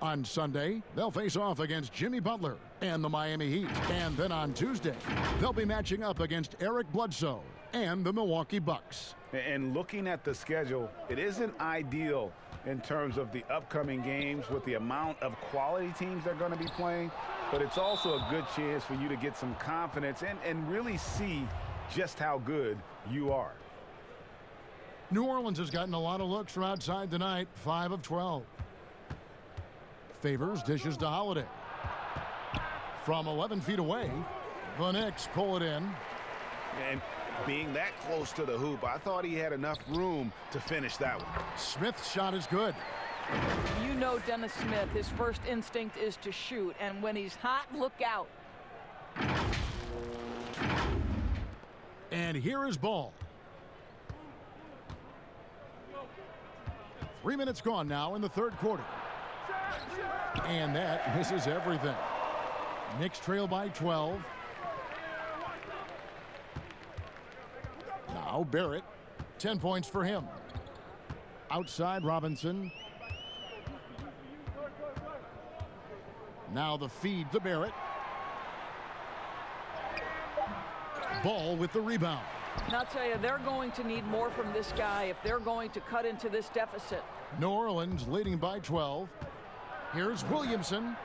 On Sunday, they'll face off against Jimmy Butler and the Miami Heat. And then on Tuesday, they'll be matching up against Eric Bledsoe and the Milwaukee Bucks. And looking at the schedule, it isn't ideal in terms of the upcoming games with the amount of quality teams they're going to be playing, but it's also a good chance for you to get some confidence and really see just how good you are. New Orleans has gotten a lot of looks from outside tonight, 5 of 12. Favors dishes to Holiday. From 11 feet away, the Knicks pull it in. And being that close to the hoop, I thought he had enough room to finish that one. Smith's shot is good. You know Dennis Smith, his first instinct is to shoot, and when he's hot, look out. And here is Ball. 3 minutes gone now in the third quarter. And that misses everything. Knicks trail by 12. Now Barrett, 10 points for him. Outside Robinson. Now the feed to Barrett. Ball with the rebound. And I'll tell you, they're going to need more from this guy if they're going to cut into this deficit. New Orleans leading by 12. Here's Williamson.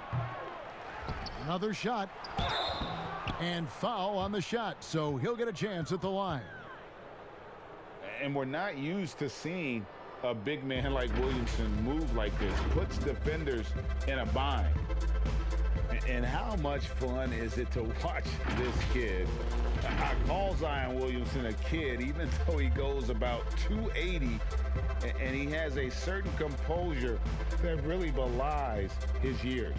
Another shot. And foul on the shot, so he'll get a chance at the line. And we're not used to seeing a big man like Williamson move like this. Puts defenders in a bind. And how much fun is it to watch this kid? I call Zion Williamson a kid, even though he goes about 280, and he has a certain composure that really belies his years.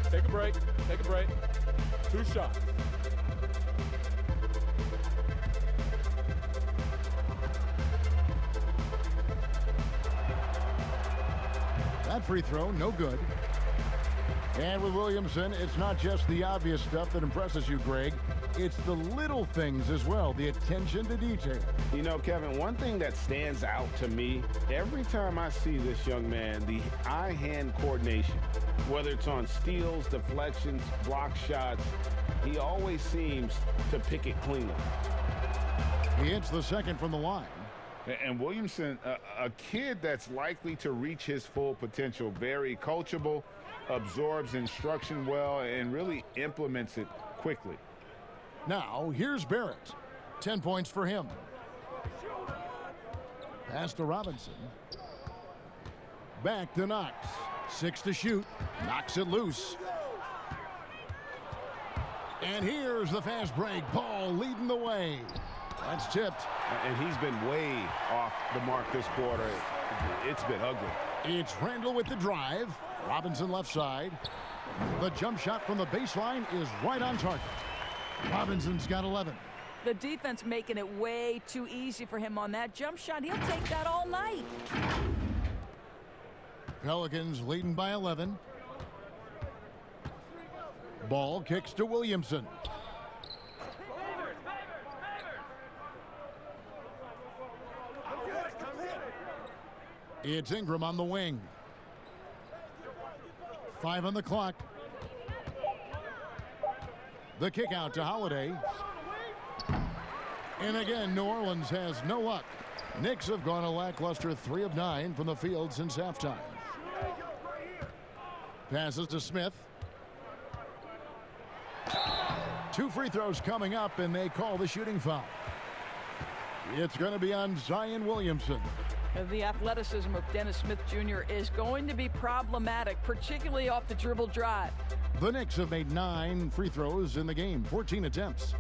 Take a break. Take a break. 2 shots. That free throw, no good. And with Williamson, it's not just the obvious stuff that impresses you, Greg. It's the little things as well, the attention to detail. You know, Kevin, one thing that stands out to me, every time I see this young man, the eye-hand coordination, whether it's on steals, deflections, block shots, he always seems to pick it cleanly. He hits the second from the line. And Williamson, a kid that's likely to reach his full potential, very coachable, absorbs instruction well, and really implements it quickly. Now, here's Barrett. 10 points for him. Pass to Robinson. Back to Knox. 6 to shoot. Knocks it loose. And here's the fast break. Ball leading the way. That's tipped. And he's been way off the mark this quarter. It's been ugly. It's Randall with the drive. Robinson left side. The jump shot from the baseline is right on target. Robinson's got 11. The defense making it way too easy for him on that jump shot. He'll take that all night. Pelicans leading by 11. Ball kicks to Williamson. It's Ingram on the wing. 5 on the clock. The kick out to Holiday. And again, New Orleans has no luck. Knicks have gone a lackluster 3 of 9 from the field since halftime. Passes to Smith. 2 free throws coming up, and they call the shooting foul. It's going to be on Zion Williamson. The athleticism of Dennis Smith Jr. is going to be problematic, particularly off the dribble drive. The Knicks have made 9 free throws in the game, 14 attempts.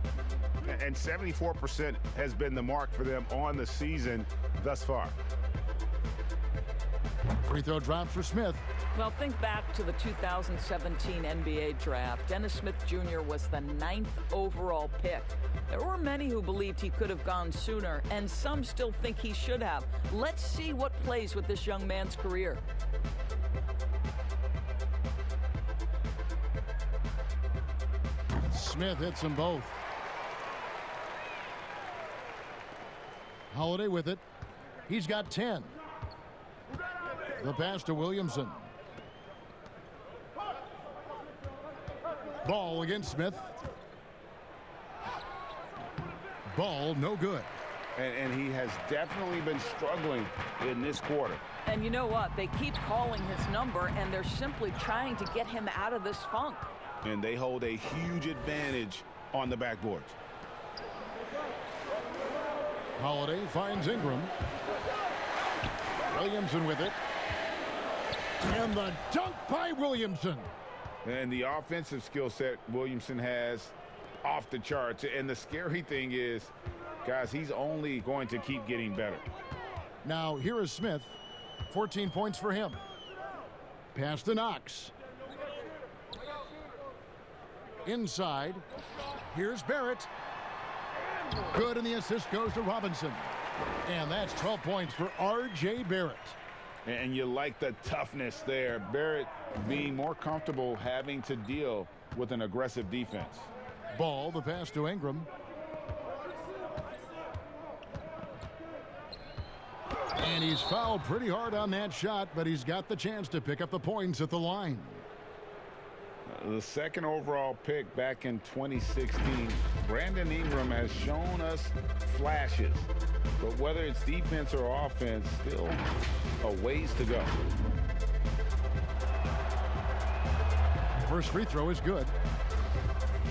And 74% has been the mark for them on the season thus far. Free throw drops for Smith. Well, think back to the 2017 NBA draft. Dennis Smith Jr. was the 9th overall pick. There were many who believed he could have gone sooner, and some still think he should have. Let's see what plays with this young man's career. Smith hits them both. Holiday with it. He's got 10. The pass to Williamson. Ball against Smith. Ball no good. And he has definitely been struggling in this quarter. And you know what? They keep calling his number, and they're simply trying to get him out of this funk. And they hold a huge advantage on the backboards. Holiday finds Ingram. Williamson with it. And the dunk by Williamson. And the offensive skill set Williamson has off the charts. And the scary thing is, guys, he's only going to keep getting better. Now here is Smith. 14 points for him. Pass to Knox. Inside. Here's Barrett. Good, and the assist goes to Robinson. And that's 12 points for R.J. Barrett. And you like the toughness there. Barrett being more comfortable having to deal with an aggressive defense. Ball, the pass to Ingram. And he's fouled pretty hard on that shot, but he's got the chance to pick up the points at the line. The second overall pick back in 2016, Brandon Ingram has shown us flashes. But whether it's defense or offense, still a ways to go. First free throw is good.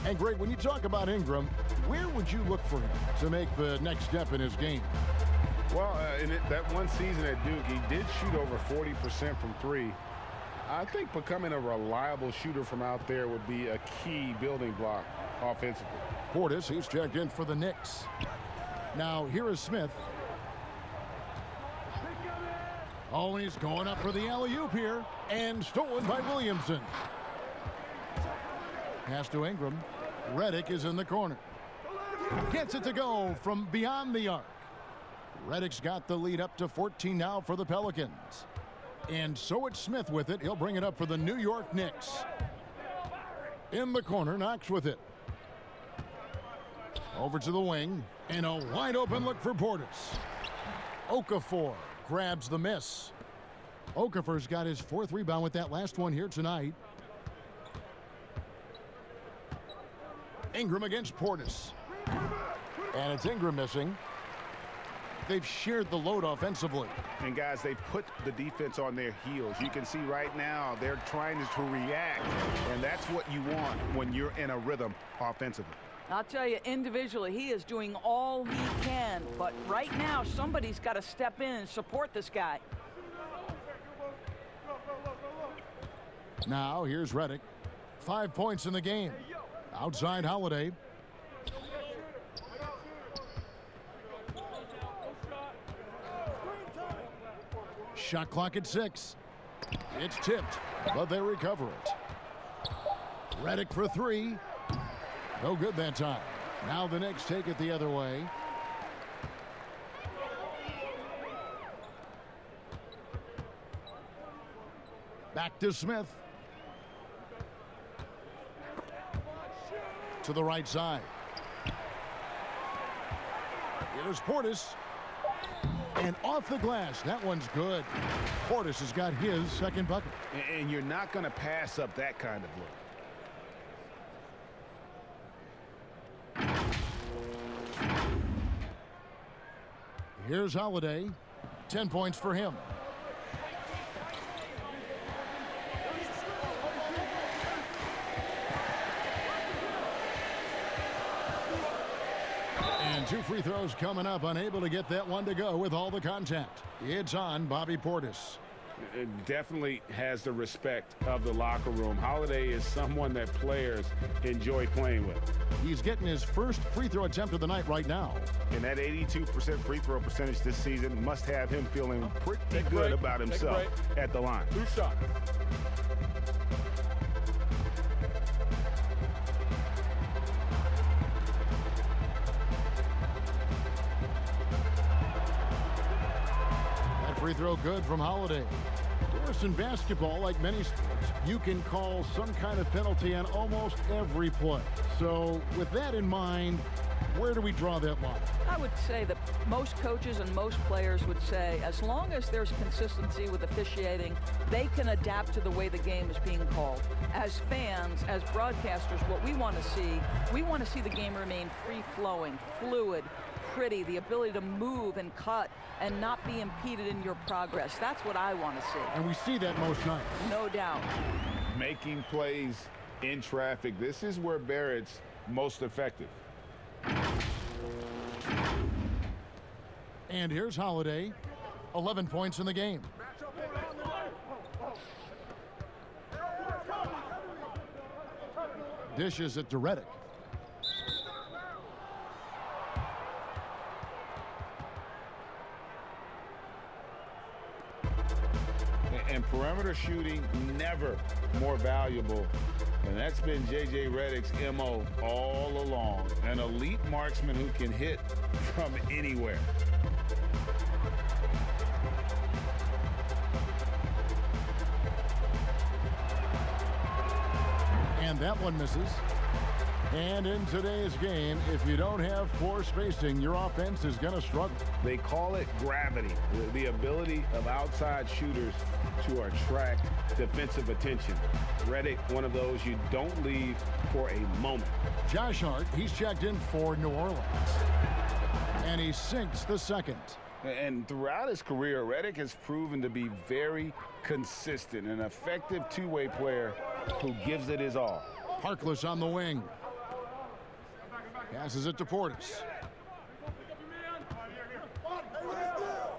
And great, when you talk about Ingram, where would you look for him to make the next step in his game? Well, in that one season at Duke, he did shoot over 40% from 3. I think becoming a reliable shooter from out there would be a key building block offensively. Portis, he's checked in for the Knicks. Now here is Smith. Oh, he's going up for the alley-oop here. And stolen by Williamson. Pass to Ingram. Redick is in the corner. Gets it to go from beyond the arc. Redick's got the lead up to 14 now for the Pelicans. And so it's Smith with it. He'll bring it up for the New York Knicks. In the corner, Knox with it. Over to the wing. And a wide open look for Portis. Okafor grabs the miss. Okafor's got his 4th rebound with that last one here tonight. Ingram against Portis. And it's Ingram missing. They've shared the load offensively. And guys, they've put the defense on their heels. You can see right now they're trying to react, and that's what you want when you're in a rhythm offensively. I'll tell you, individually, he is doing all he can, but right now somebody's got to step in and support this guy. Now here's Redick. 5 points in the game. Outside Holiday. Shot clock at 6. It's tipped, but they recover it. Redick for 3. No good that time. Now the Knicks take it the other way. Back to Smith. To the right side. Here's Portis. And off the glass. That one's good. Portis has got his second bucket. And you're not going to pass up that kind of look. Here's Holiday. 10 points for him. And 2 free throws coming up. Unable to get that one to go with all the contact. It's on Bobby Portis. It definitely has the respect of the locker room. Holiday is someone that players enjoy playing with. He's getting his first free throw attempt of the night right now. And that 82% free throw percentage this season must have him feeling pretty good about himself at the line. 2 shots. Free throw good from Holiday. Of course, in basketball, like many sports, you can call some kind of penalty on almost every play. So with that in mind, where do we draw that line? I would say that most coaches and most players would say as long as there's consistency with officiating, they can adapt to the way the game is being called. As fans, as broadcasters, what we want to see the game remain free-flowing, fluid, pretty, the ability to move and cut and not be impeded in your progress. That's what I want to see. And we see that most nights. No doubt. Making plays in traffic. This is where Barrett's most effective. And here's Holiday. 11 points in the game. Dishes it to Redick. And perimeter shooting never more valuable. And that's been J.J. Redick's MO all along. An elite marksman who can hit from anywhere. And that one misses. And in today's game, if you don't have poor spacing, your offense is going to struggle. They call it gravity, the ability of outside shooters to attract defensive attention. Redick, one of those you don't leave for a moment. Josh Hart, he's checked in for New Orleans. And he sinks the second. And throughout his career, Redick has proven to be very consistent, an effective two-way player who gives it his all. Harkless on the wing. Passes it to Portis.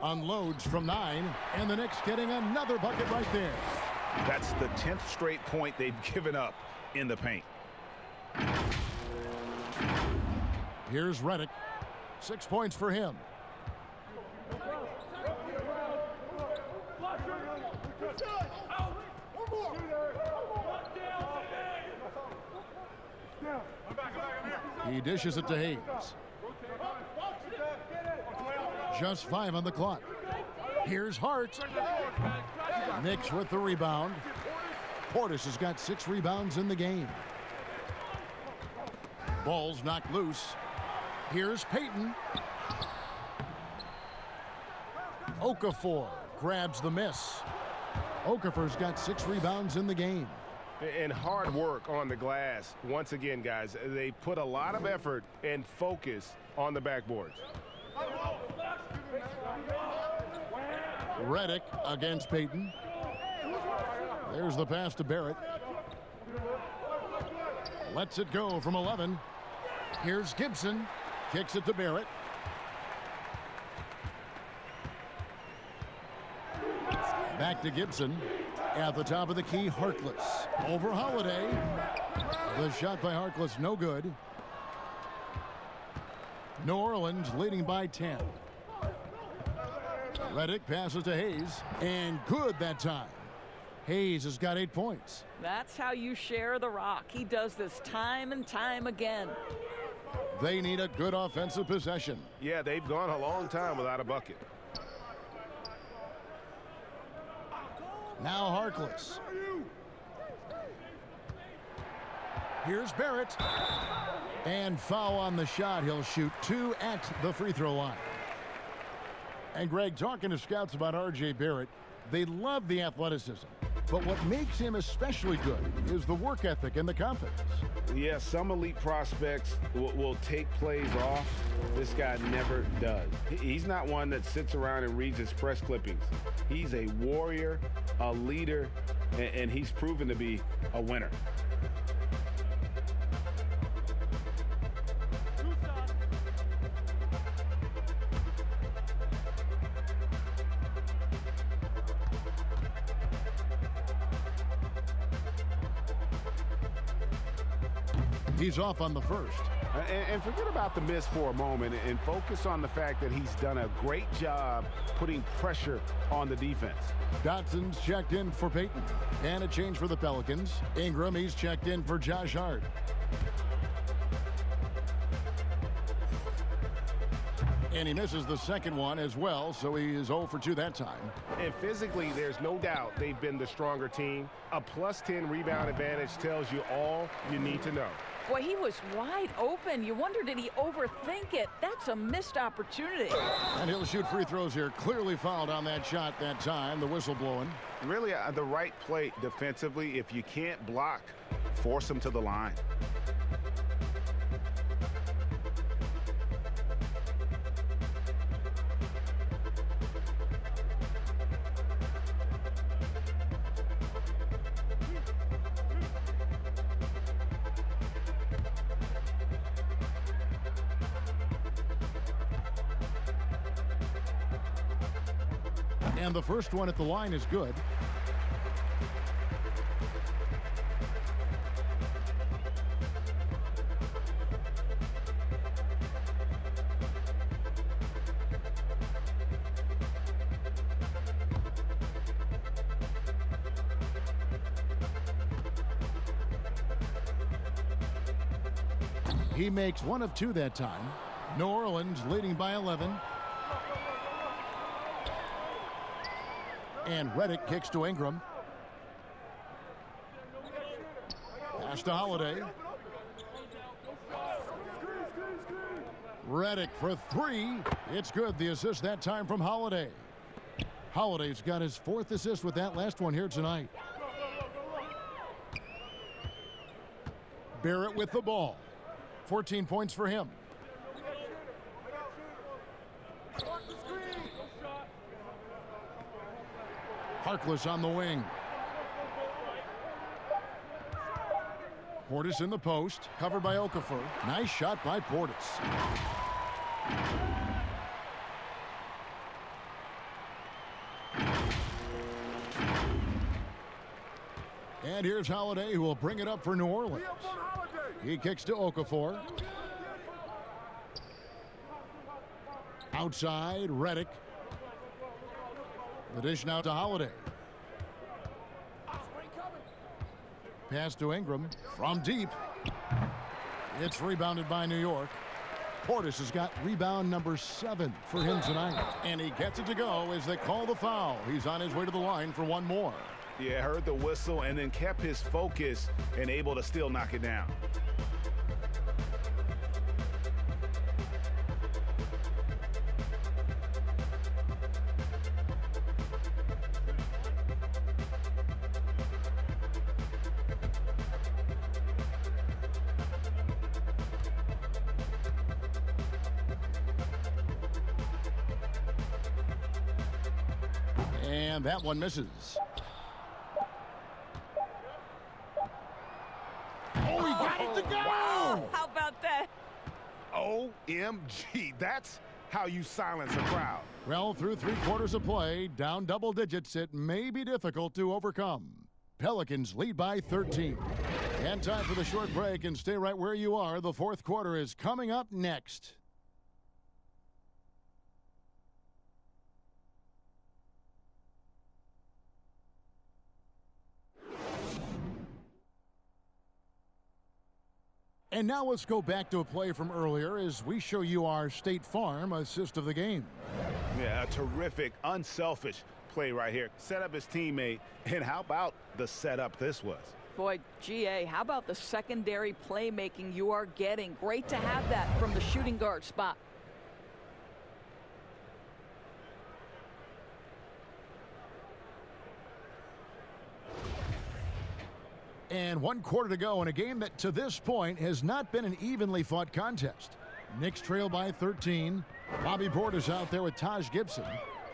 Unloads from 9, and the Knicks getting another bucket right there. That's the 10th straight point they've given up in the paint. Here's Redick. 6 points for him. He dishes it to Hayes. Just 5 on the clock. Here's Hart. Knicks with the rebound. Portis has got 6 rebounds in the game. Ball's knocked loose. Here's Payton. Okafor grabs the miss. Okafor's got 6 rebounds in the game. And hard work on the glass. Once again, guys, they put a lot of effort and focus on the backboards. Redick against Payton. There's the pass to Barrett. Lets it go from 11. Here's Gibson. Kicks it to Barrett. Back to Gibson. At the top of the key, Harkless. Over Holiday. The shot by Harkless, no good. New Orleans leading by 10. Redick passes to Hayes. And good that time. Hayes has got 8 points. That's how you share the rock. He does this time and time again. They need a good offensive possession. Yeah, they've gone a long time without a bucket. Now Harkless. Here's Barrett. And foul on the shot. He'll shoot 2 at the free throw line. And Greg, talking to scouts about R.J. Barrett, they love the athleticism. But what makes him especially good is the work ethic and the confidence. Yeah, some elite prospects will take plays off. This guy never does. He's not one that sits around and reads his press clippings. He's a warrior, a leader, and he's proven to be a winner. He's off on the first. And forget about the miss for a moment and focus on the fact that he's done a great job putting pressure on the defense. Dotson's checked in for Peyton. And a change for the Pelicans. Ingram, he's checked in for Josh Hart. And he misses the second one as well, so he is 0 for 2 that time. And physically, there's no doubt they've been the stronger team. A +10 rebound advantage tells you all you need to know. Boy, he was wide open. You wonder, did he overthink it? That's a missed opportunity. And he'll shoot free throws here. Clearly fouled on that shot that time. The whistle blowing. Really, the right play defensively. If you can't block, force him to the line. And the first one at the line is good. He makes 1 of 2 that time. New Orleans leading by 11. And Reddick kicks to Ingram. Pass to Holiday. Reddick for 3. It's good. The assist that time from Holiday. Holiday's got his 4th assist with that last one here tonight. Barrett with the ball. 14 points for him. Harkless on the wing. Portis in the post, covered by Okafor. Nice shot by Portis. And here's Holiday, who will bring it up for New Orleans. He kicks to Okafor. Outside, Reddick. The dish now to Holiday. Pass to Ingram from deep. It's rebounded by New York. Portis has got rebound number 7 for him tonight. And he gets it to go as they call the foul. He's on his way to the line for 1 more. Yeah, heard the whistle and then kept his focus and able to still knock it down. And that one misses. Oh, he got it to go! Wow, how about that? OMG, that's how you silence a crowd. Well, through 3 quarters of play, down double digits, it may be difficult to overcome. Pelicans lead by 13. And time for the short break, and stay right where you are. The 4th quarter is coming up next. And now let's go back to a play from earlier as we show you our State Farm assist of the game. Yeah, a terrific, unselfish play right here. Set up his teammate, and how about the setup this was? Boy, GA, how about the secondary playmaking you are getting? Great to have that from the shooting guard spot. And 1 quarter to go in a game that to this point has not been an evenly fought contest. Knicks trail by 13. Bobby Portis out there with Taj Gibson.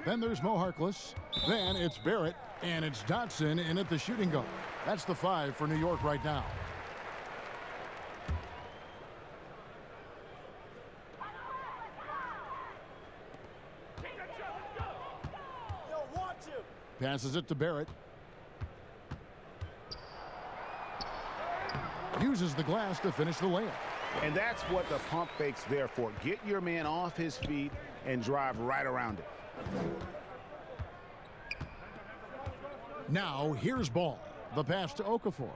Then there's Mo Harkless. Then it's Barrett. And it's Dotson in at the shooting guard. That's the 5 for New York right now. Passes it to Barrett. Uses the glass to finish the layup. And that's what the pump fake's there for. Get your man off his feet and drive right around it. Now here's Ball. The pass to Okafor.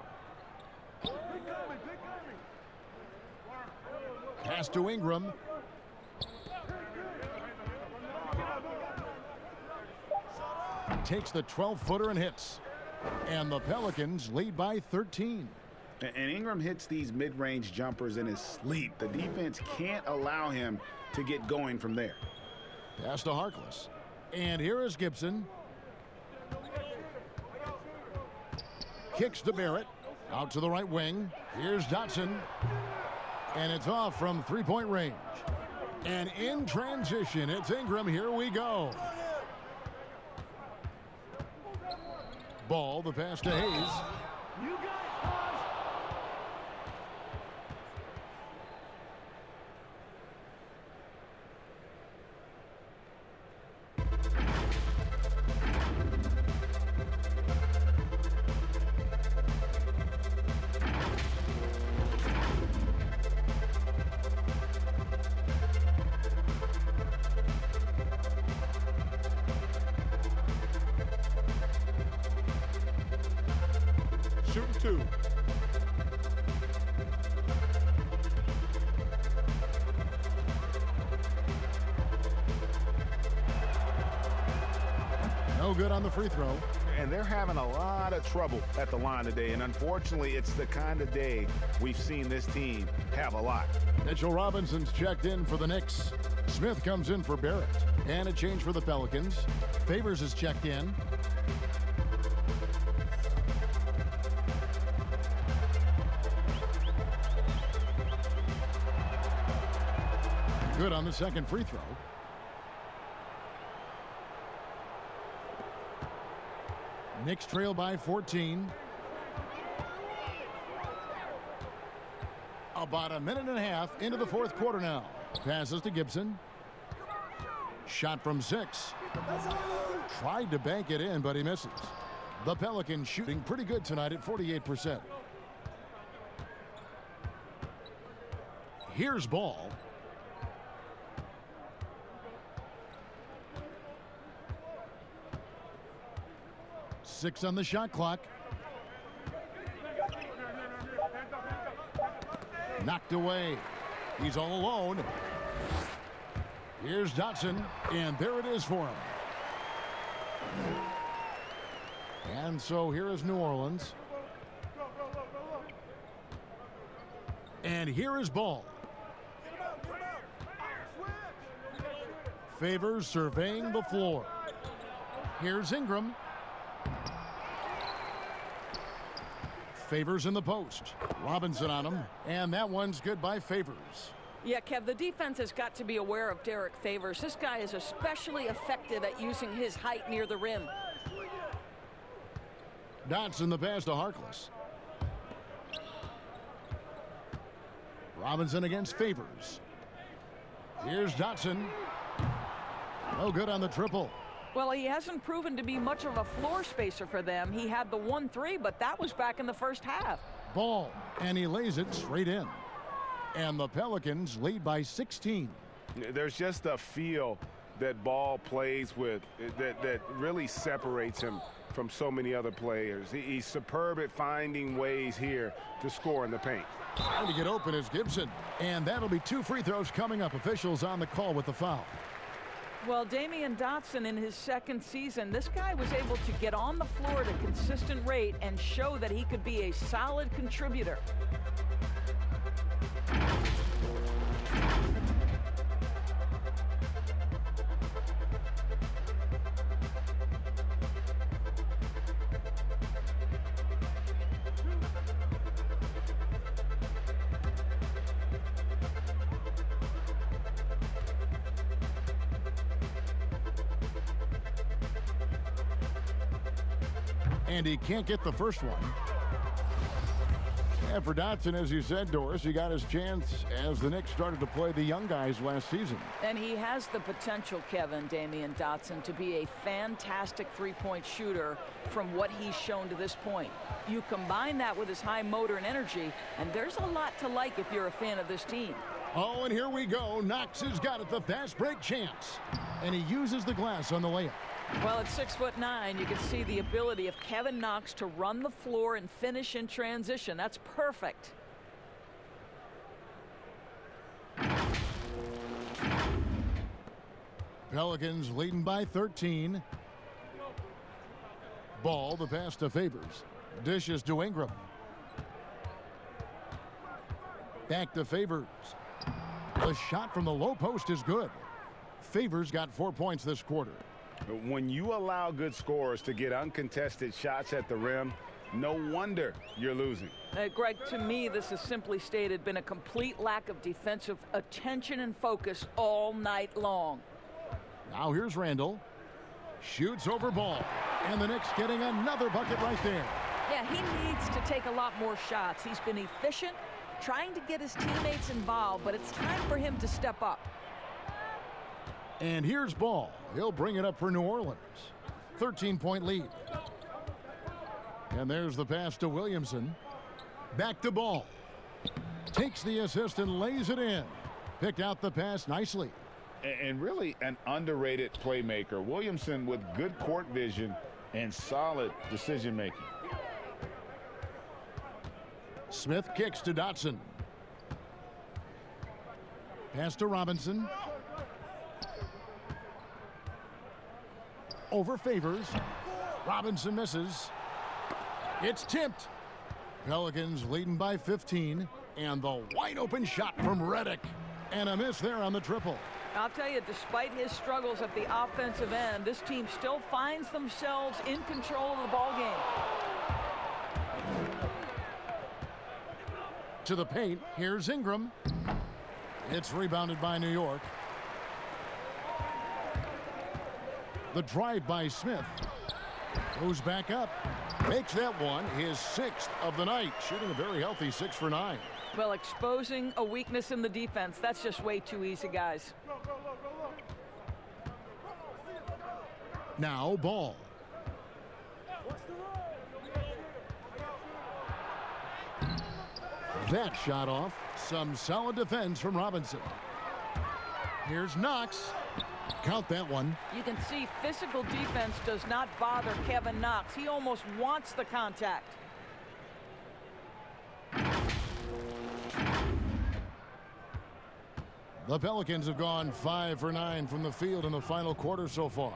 Pass to Ingram. Takes the 12-footer and hits. And the Pelicans lead by 13. And Ingram hits these mid-range jumpers in his sleep. The defense can't allow him to get going from there. Pass to Harkless. And here is Gibson. Kicks to Barrett. Out to the right wing. Here's Dotson. And it's off from three-point range. And in transition, it's Ingram. Here we go. Ball, the pass to Hayes. Shooting 2. No good on the free throw. And they're having a lot of trouble at the line today. And unfortunately, it's the kind of day we've seen this team have a lot. Mitchell Robinson's checked in for the Knicks. Smith comes in for Barrett. And a change for the Pelicans. Favors is checked in. Good on the second free throw. Knicks trail by 14. About a minute and a half into the fourth quarter now. Passes to Gibson. Shot from 6. Tried to bank it in, but he misses. The Pelicans shooting pretty good tonight at 48%. Here's Ball. Six on the shot clock. Knocked away. He's all alone. Here's Dotson, and there it is for him. And so here is New Orleans. And here is Ball. Favors surveying the floor. Here's Ingram. Favors in the post. Robinson on him. And that one's good by Favors. Yeah, Kev, the defense has got to be aware of Derek Favors. This guy is especially effective at using his height near the rim. Dotson the pass to Harkless. Robinson against Favors. Here's Dotson. No good on the triple. Well, he hasn't proven to be much of a floor spacer for them. He had the 1-3, but that was back in the first half. Ball, and he lays it straight in. And the Pelicans lead by 16. There's just a feel that Ball plays with that really separates him from so many other players. He's superb at finding ways here to score in the paint. Trying to get open is Gibson. And that'll be 2 free throws coming up. Officials on the call with the foul. Well, Damian Dotson in his second season, this guy was able to get on the floor at a consistent rate and show that he could be a solid contributor. And he can't get the first one. And for Dotson, as you said, Doris, he got his chance as the Knicks started to play the young guys last season. And he has the potential, Kevin, Damian Dotson, to be a fantastic three-point shooter from what he's shown to this point. You combine that with his high motor and energy, and there's a lot to like if you're a fan of this team. Oh, and here we go. Knox has got it, the fast break chance. And he uses the glass on the layup. Well, at 6'9", you can see the ability of Kevin Knox to run the floor and finish in transition. That's perfect. Pelicans leading by 13. Ball, the pass to Favors. Dishes to Ingram. Back to Favors. The shot from the low post is good. Favors got 4 points this quarter. When you allow good scorers to get uncontested shots at the rim, no wonder you're losing. Greg, to me, this has simply stated been a complete lack of defensive attention and focus all night long. Now here's Randall. Shoots over Ball. And the Knicks getting another bucket right there. Yeah, he needs to take a lot more shots. He's been efficient, trying to get his teammates involved, but it's time for him to step up. And here's Ball. He'll bring it up for New Orleans. 13-point lead. And there's the pass to Williamson. Back to Ball. Takes the assist and lays it in. Picked out the pass nicely. And really an underrated playmaker. Williamson with good court vision and solid decision-making. Smith kicks to Dotson. Pass to Robinson. Over Favors. Robinson misses. It's tipped. Pelicans leading by 15. And the wide open shot from Redick. And a miss there on the triple. I'll tell you, despite his struggles at the offensive end, this team still finds themselves in control of the ball game. To the paint. Here's Ingram. It's rebounded by New York. The drive by Smith. Goes back up. Makes that one his 6th of the night. Shooting a very healthy 6 for 9. Well, exposing a weakness in the defense, that's just way too easy, guys. Now Ball. That shot off. Some solid defense from Robinson. Here's Knox. Count that one. You can see physical defense does not bother Kevin Knox. He almost wants the contact. The Pelicans have gone 5 for 9 from the field in the final quarter so far.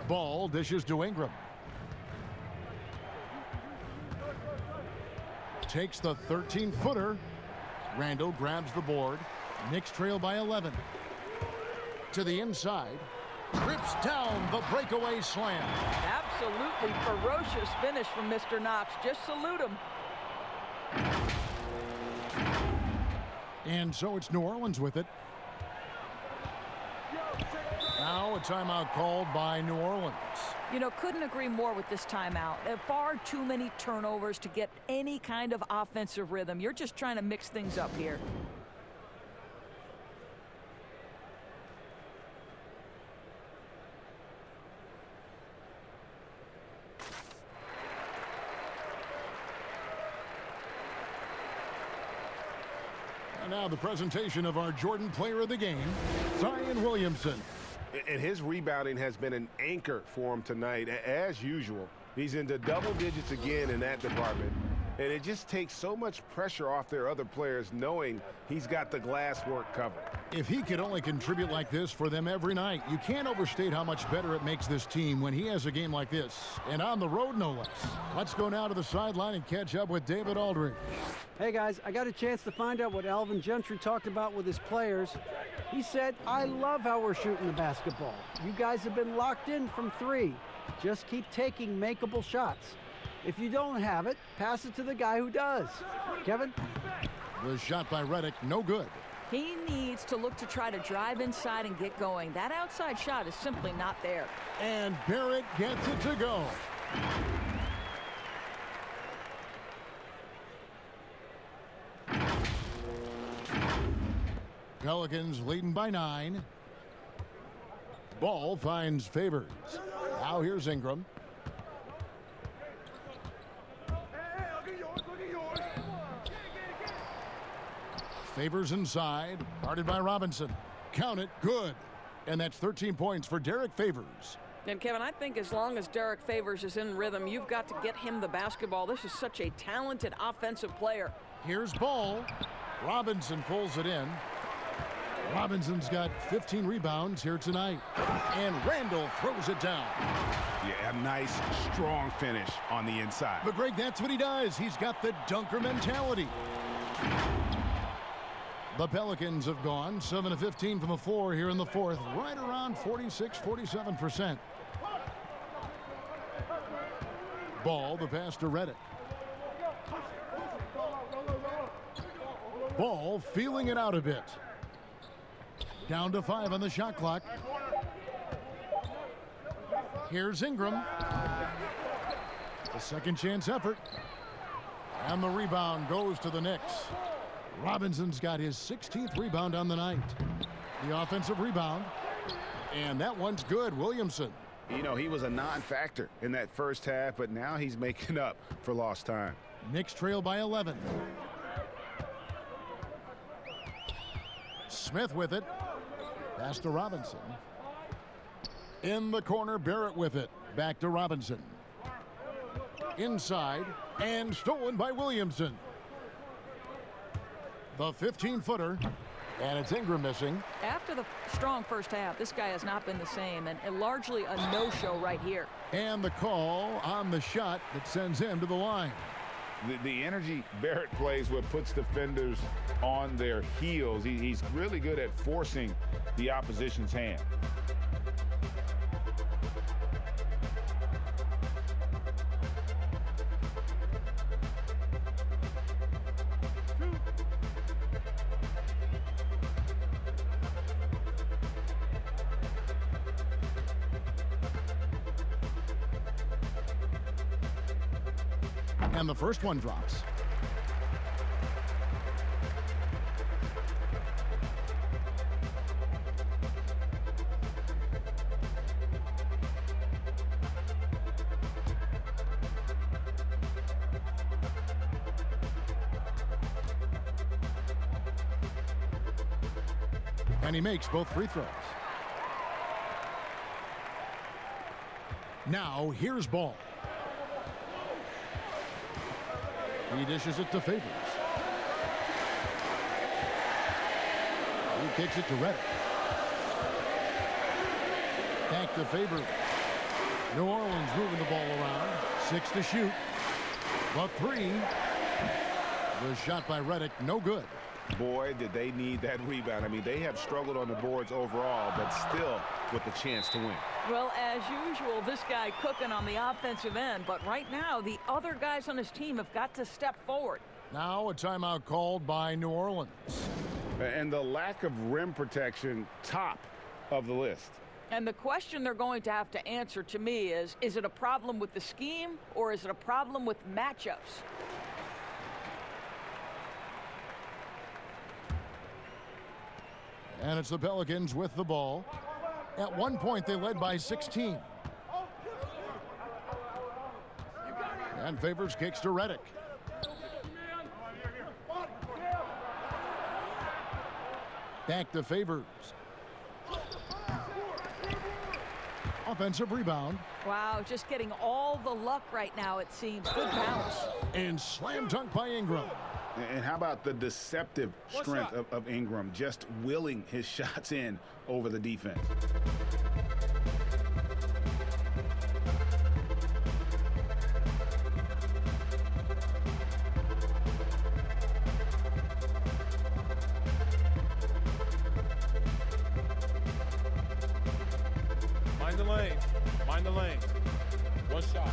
Ball dishes to Ingram. Takes the 13-footer. Randall grabs the board. Knicks trail by 11. To the inside. Trips down the breakaway slam. Absolutely ferocious finish from Mr. Knox. Just salute him. And so it's New Orleans with it. Now a timeout called by New Orleans. You know, couldn't agree more with this timeout. There are far too many turnovers to get any kind of offensive rhythm. You're just trying to mix things up here. And now the presentation of our Jordan Player of the Game, Zion Williamson. And his rebounding has been an anchor for him tonight. As usual, he's into double digits again in that department. And it just takes so much pressure off their other players knowing he's got the glass work covered. If he could only contribute like this for them every night, you can't overstate how much better it makes this team when he has a game like this. And on the road, no less. Let's go now to the sideline and catch up with David Aldridge. Hey, guys, I got a chance to find out what Alvin Gentry talked about with his players. He said, I love how we're shooting the basketball. You guys have been locked in from 3. Just keep taking makeable shots. If you don't have it, pass it to the guy who does. Kevin? The shot by Redick, no good. He needs to look to try to drive inside and get going. That outside shot is simply not there. And Barrett gets it to go. Pelicans leading by 9. Ball finds Favors. Now here's Ingram. Favors inside, guarded by Robinson. Count it, good. And that's 13 points for Derek Favors. And Kevin, I think as long as Derek Favors is in rhythm, you've got to get him the basketball. This is such a talented offensive player. Here's Ball. Robinson pulls it in. Robinson's got 15 rebounds here tonight. And Randall throws it down. Yeah, a nice, strong finish on the inside. But Greg, that's what he does. He's got the dunker mentality. The Pelicans have gone 7 of 15 from the floor here in the fourth, right around 46-47%. Ball, the pass to Redick. Ball feeling it out a bit. Down to 5 on the shot clock. Here's Ingram. The second chance effort. And the rebound goes to the Knicks. Robinson's got his 16th rebound on the night. The offensive rebound. And that one's good. Williamson. You know, he was a non-factor in that first half, but now he's making up for lost time. Knicks trail by 11. Smith with it. Pass to Robinson. In the corner, Barrett with it. Back to Robinson. Inside, and stolen by Williamson. The 15-footer, and it's Ingram missing. After the strong first half, this guy has not been the same, and largely a no-show right here. And the call on the shot that sends him to the line. The energy Barrett plays with puts defenders on their heels. He's really good at forcing the opposition's hand. And the first one drops. And he makes both free throws. Now here's Ball. He dishes it to Favors. He kicks it to Redick. Back to Favors. New Orleans moving the ball around. 6 to shoot. The 3. The shot by Redick, no good. Boy, did they need that rebound. I mean, they have struggled on the boards overall, but still with the chance to win. Well, as usual, this guy cooking on the offensive end, but right now the other guys on his team have got to step forward. Now a timeout called by New Orleans. And the lack of rim protection, top of the list. And the question they're going to have to answer to me is it a problem with the scheme or is it a problem with matchups? And it's the Pelicans with the ball. At one point, they led by 16. And Favors kicks to Redick. Back to Favors. Offensive rebound. Wow, just getting all the luck right now, it seems. Good bounce. And slam dunk by Ingram. And how about the deceptive strength of Ingram, just willing his shots in over the defense. Mind the lane. Mind the lane. One shot.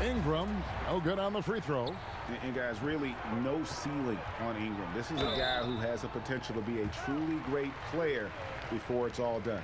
Ingram, no good on the free throw. And guys, really no ceiling on Ingram. This is a guy who has the potential to be a truly great player before it's all done.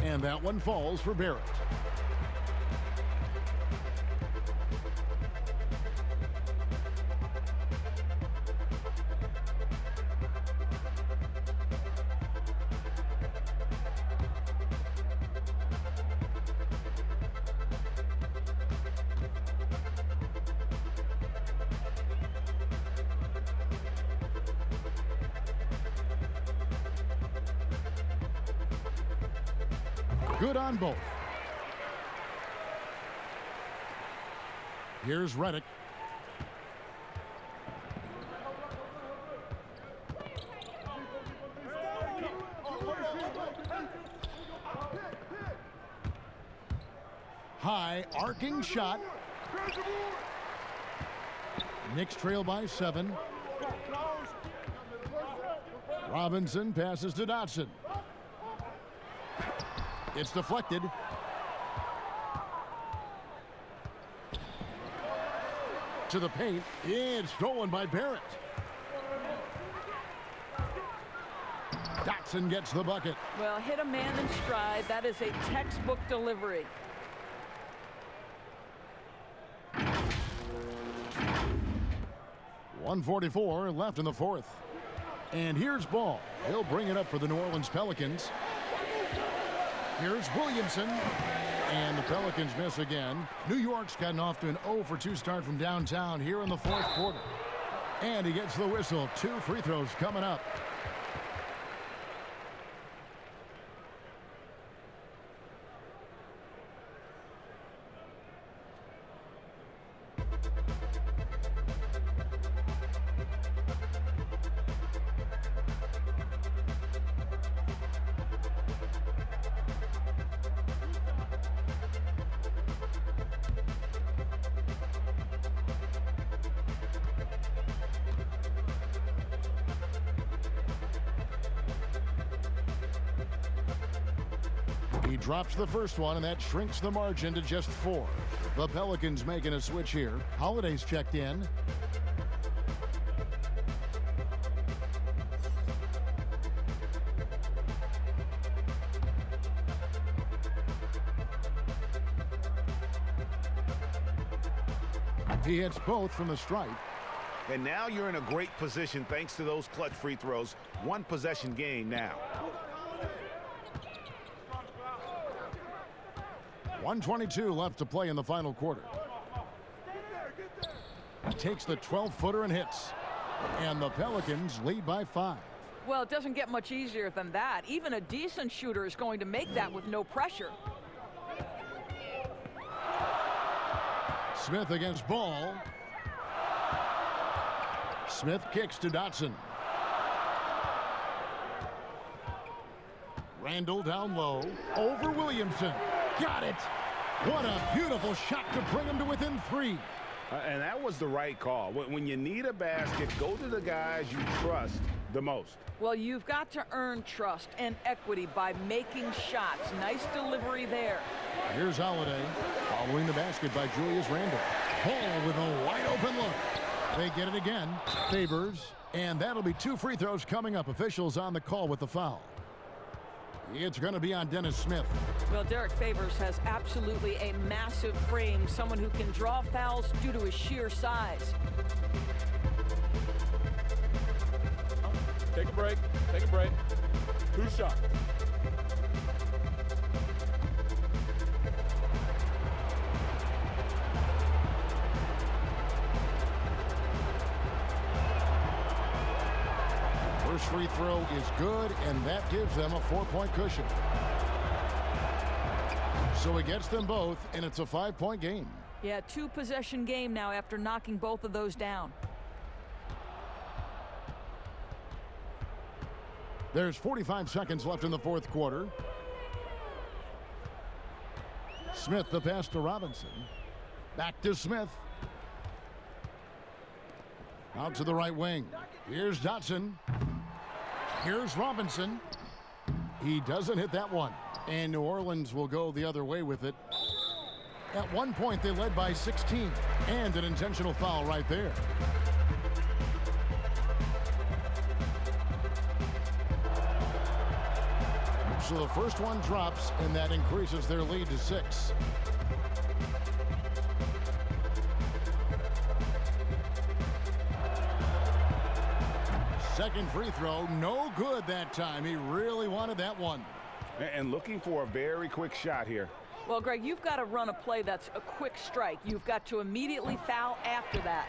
And that one falls for Barrett. Good on both. Here's Redick. High arcing shot. Knicks trail by 7. Robinson passes to Dotson. It's deflected. To the paint. It's stolen by Barrett. Dotson gets the bucket. Well, hit a man in stride. That is a textbook delivery. .144 left in the fourth. And here's Ball. He'll bring it up for the New Orleans Pelicans. Here's Williamson, and the Pelicans miss again. New York's gotten off to an 0-for-2 start from downtown here in the fourth quarter. And he gets the whistle. 2 free throws coming up. He drops the first one, and that shrinks the margin to just 4. The Pelicans making a switch here. Holiday's checked in. He hits both from the stripe. And now you're in a great position thanks to those clutch free throws. 1 possession game now. 1:22 left to play in the final quarter. Takes the 12-footer and hits. And the Pelicans lead by 5. Well, it doesn't get much easier than that. Even a decent shooter is going to make that with no pressure. Smith against Ball. Smith kicks to Dotson. Randall down low. Over Williamson. Got it. What a beautiful shot to bring him to within 3. And that was the right call. When you need a basket, go to the guys you trust the most. Well, you've got to earn trust and equity by making shots. Nice delivery there. Here's Holiday. Following the basket by Julius Randle. Ball with a wide open look. They get it again. Favors And that'll be 2 free throws coming up. Officials on the call with the foul. It's going to be on Dennis Smith. Well, Derek Favors has absolutely a massive frame, someone who can draw fouls due to his sheer size. Take a break. Take a break. 2 shots. First free throw is good, and that gives them a 4-point cushion. So he gets them both, and it's a 5-point game. Yeah, 2-possession game now after knocking both of those down. There's 45 seconds left in the 4th quarter. Smith the pass to Robinson. Back to Smith. Out to the right wing. Here's Dotson. Here's Robinson. He doesn't hit that one. And New Orleans will go the other way with it. At one point, they led by 16. And an intentional foul right there. So the first one drops, and that increases their lead to 6. Second free throw, no good that time. He really wanted that one. And looking for a very quick shot here. Well, Greg, you've got to run a play that's a quick strike. You've got to immediately foul after that.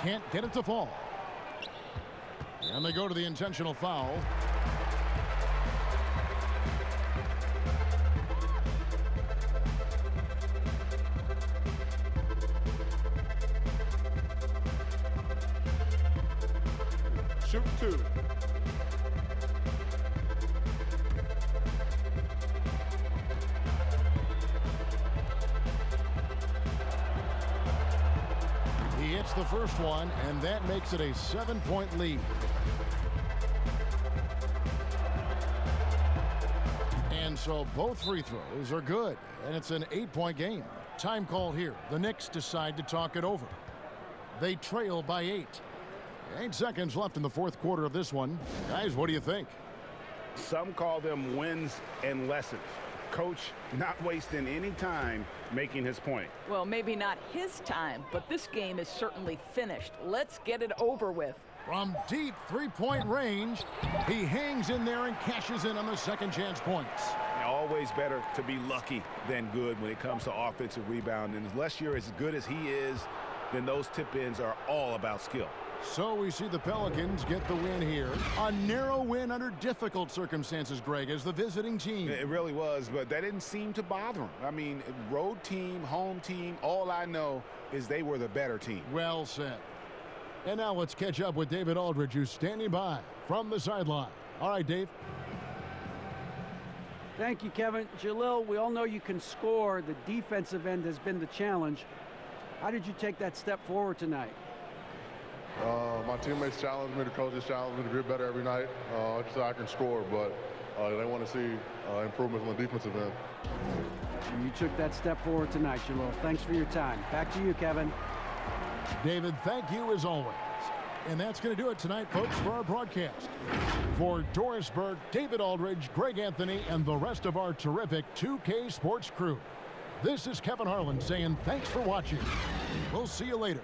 Can't get it to fall. And they go to the intentional foul. Shoot 2. He hits the first one, and that makes it a 7-point lead. And so both free throws are good, and it's an 8-point game. Time call here. The Knicks decide to talk it over. They trail by 8. 8 seconds left in the 4th quarter of this one. Guys, what do you think? Some call them wins and lessons. Coach not wasting any time making his point. Well, maybe not his time, but this game is certainly finished. Let's get it over with. From deep 3-point range, he hangs in there and cashes in on the second chance points. Always better to be lucky than good when it comes to offensive rebound. And unless you're as good as he is, then those tip-ins are all about skill. So we see the Pelicans get the win here. A narrow win under difficult circumstances, Greg, as the visiting team. It really was, but that didn't seem to bother him. I mean, road team, home team, all I know is they were the better team. Well said. And now let's catch up with David Aldridge, who's standing by from the sideline. All right, Dave. Thank you, Kevin. Jalil, we all know you can score. The defensive end has been the challenge. How did you take that step forward tonight? My teammates challenged me, the coaches challenged me to get better every night. So I can score, but they want to see improvements on the defensive end. You took that step forward tonight, Jalil. Thanks for your time. Back to you, Kevin. David, thank you as always. And that's going to do it tonight, folks, for our broadcast. For Doris Burke, David Aldridge, Greg Anthony, and the rest of our terrific 2K Sports crew, this is Kevin Harlan saying thanks for watching. We'll see you later.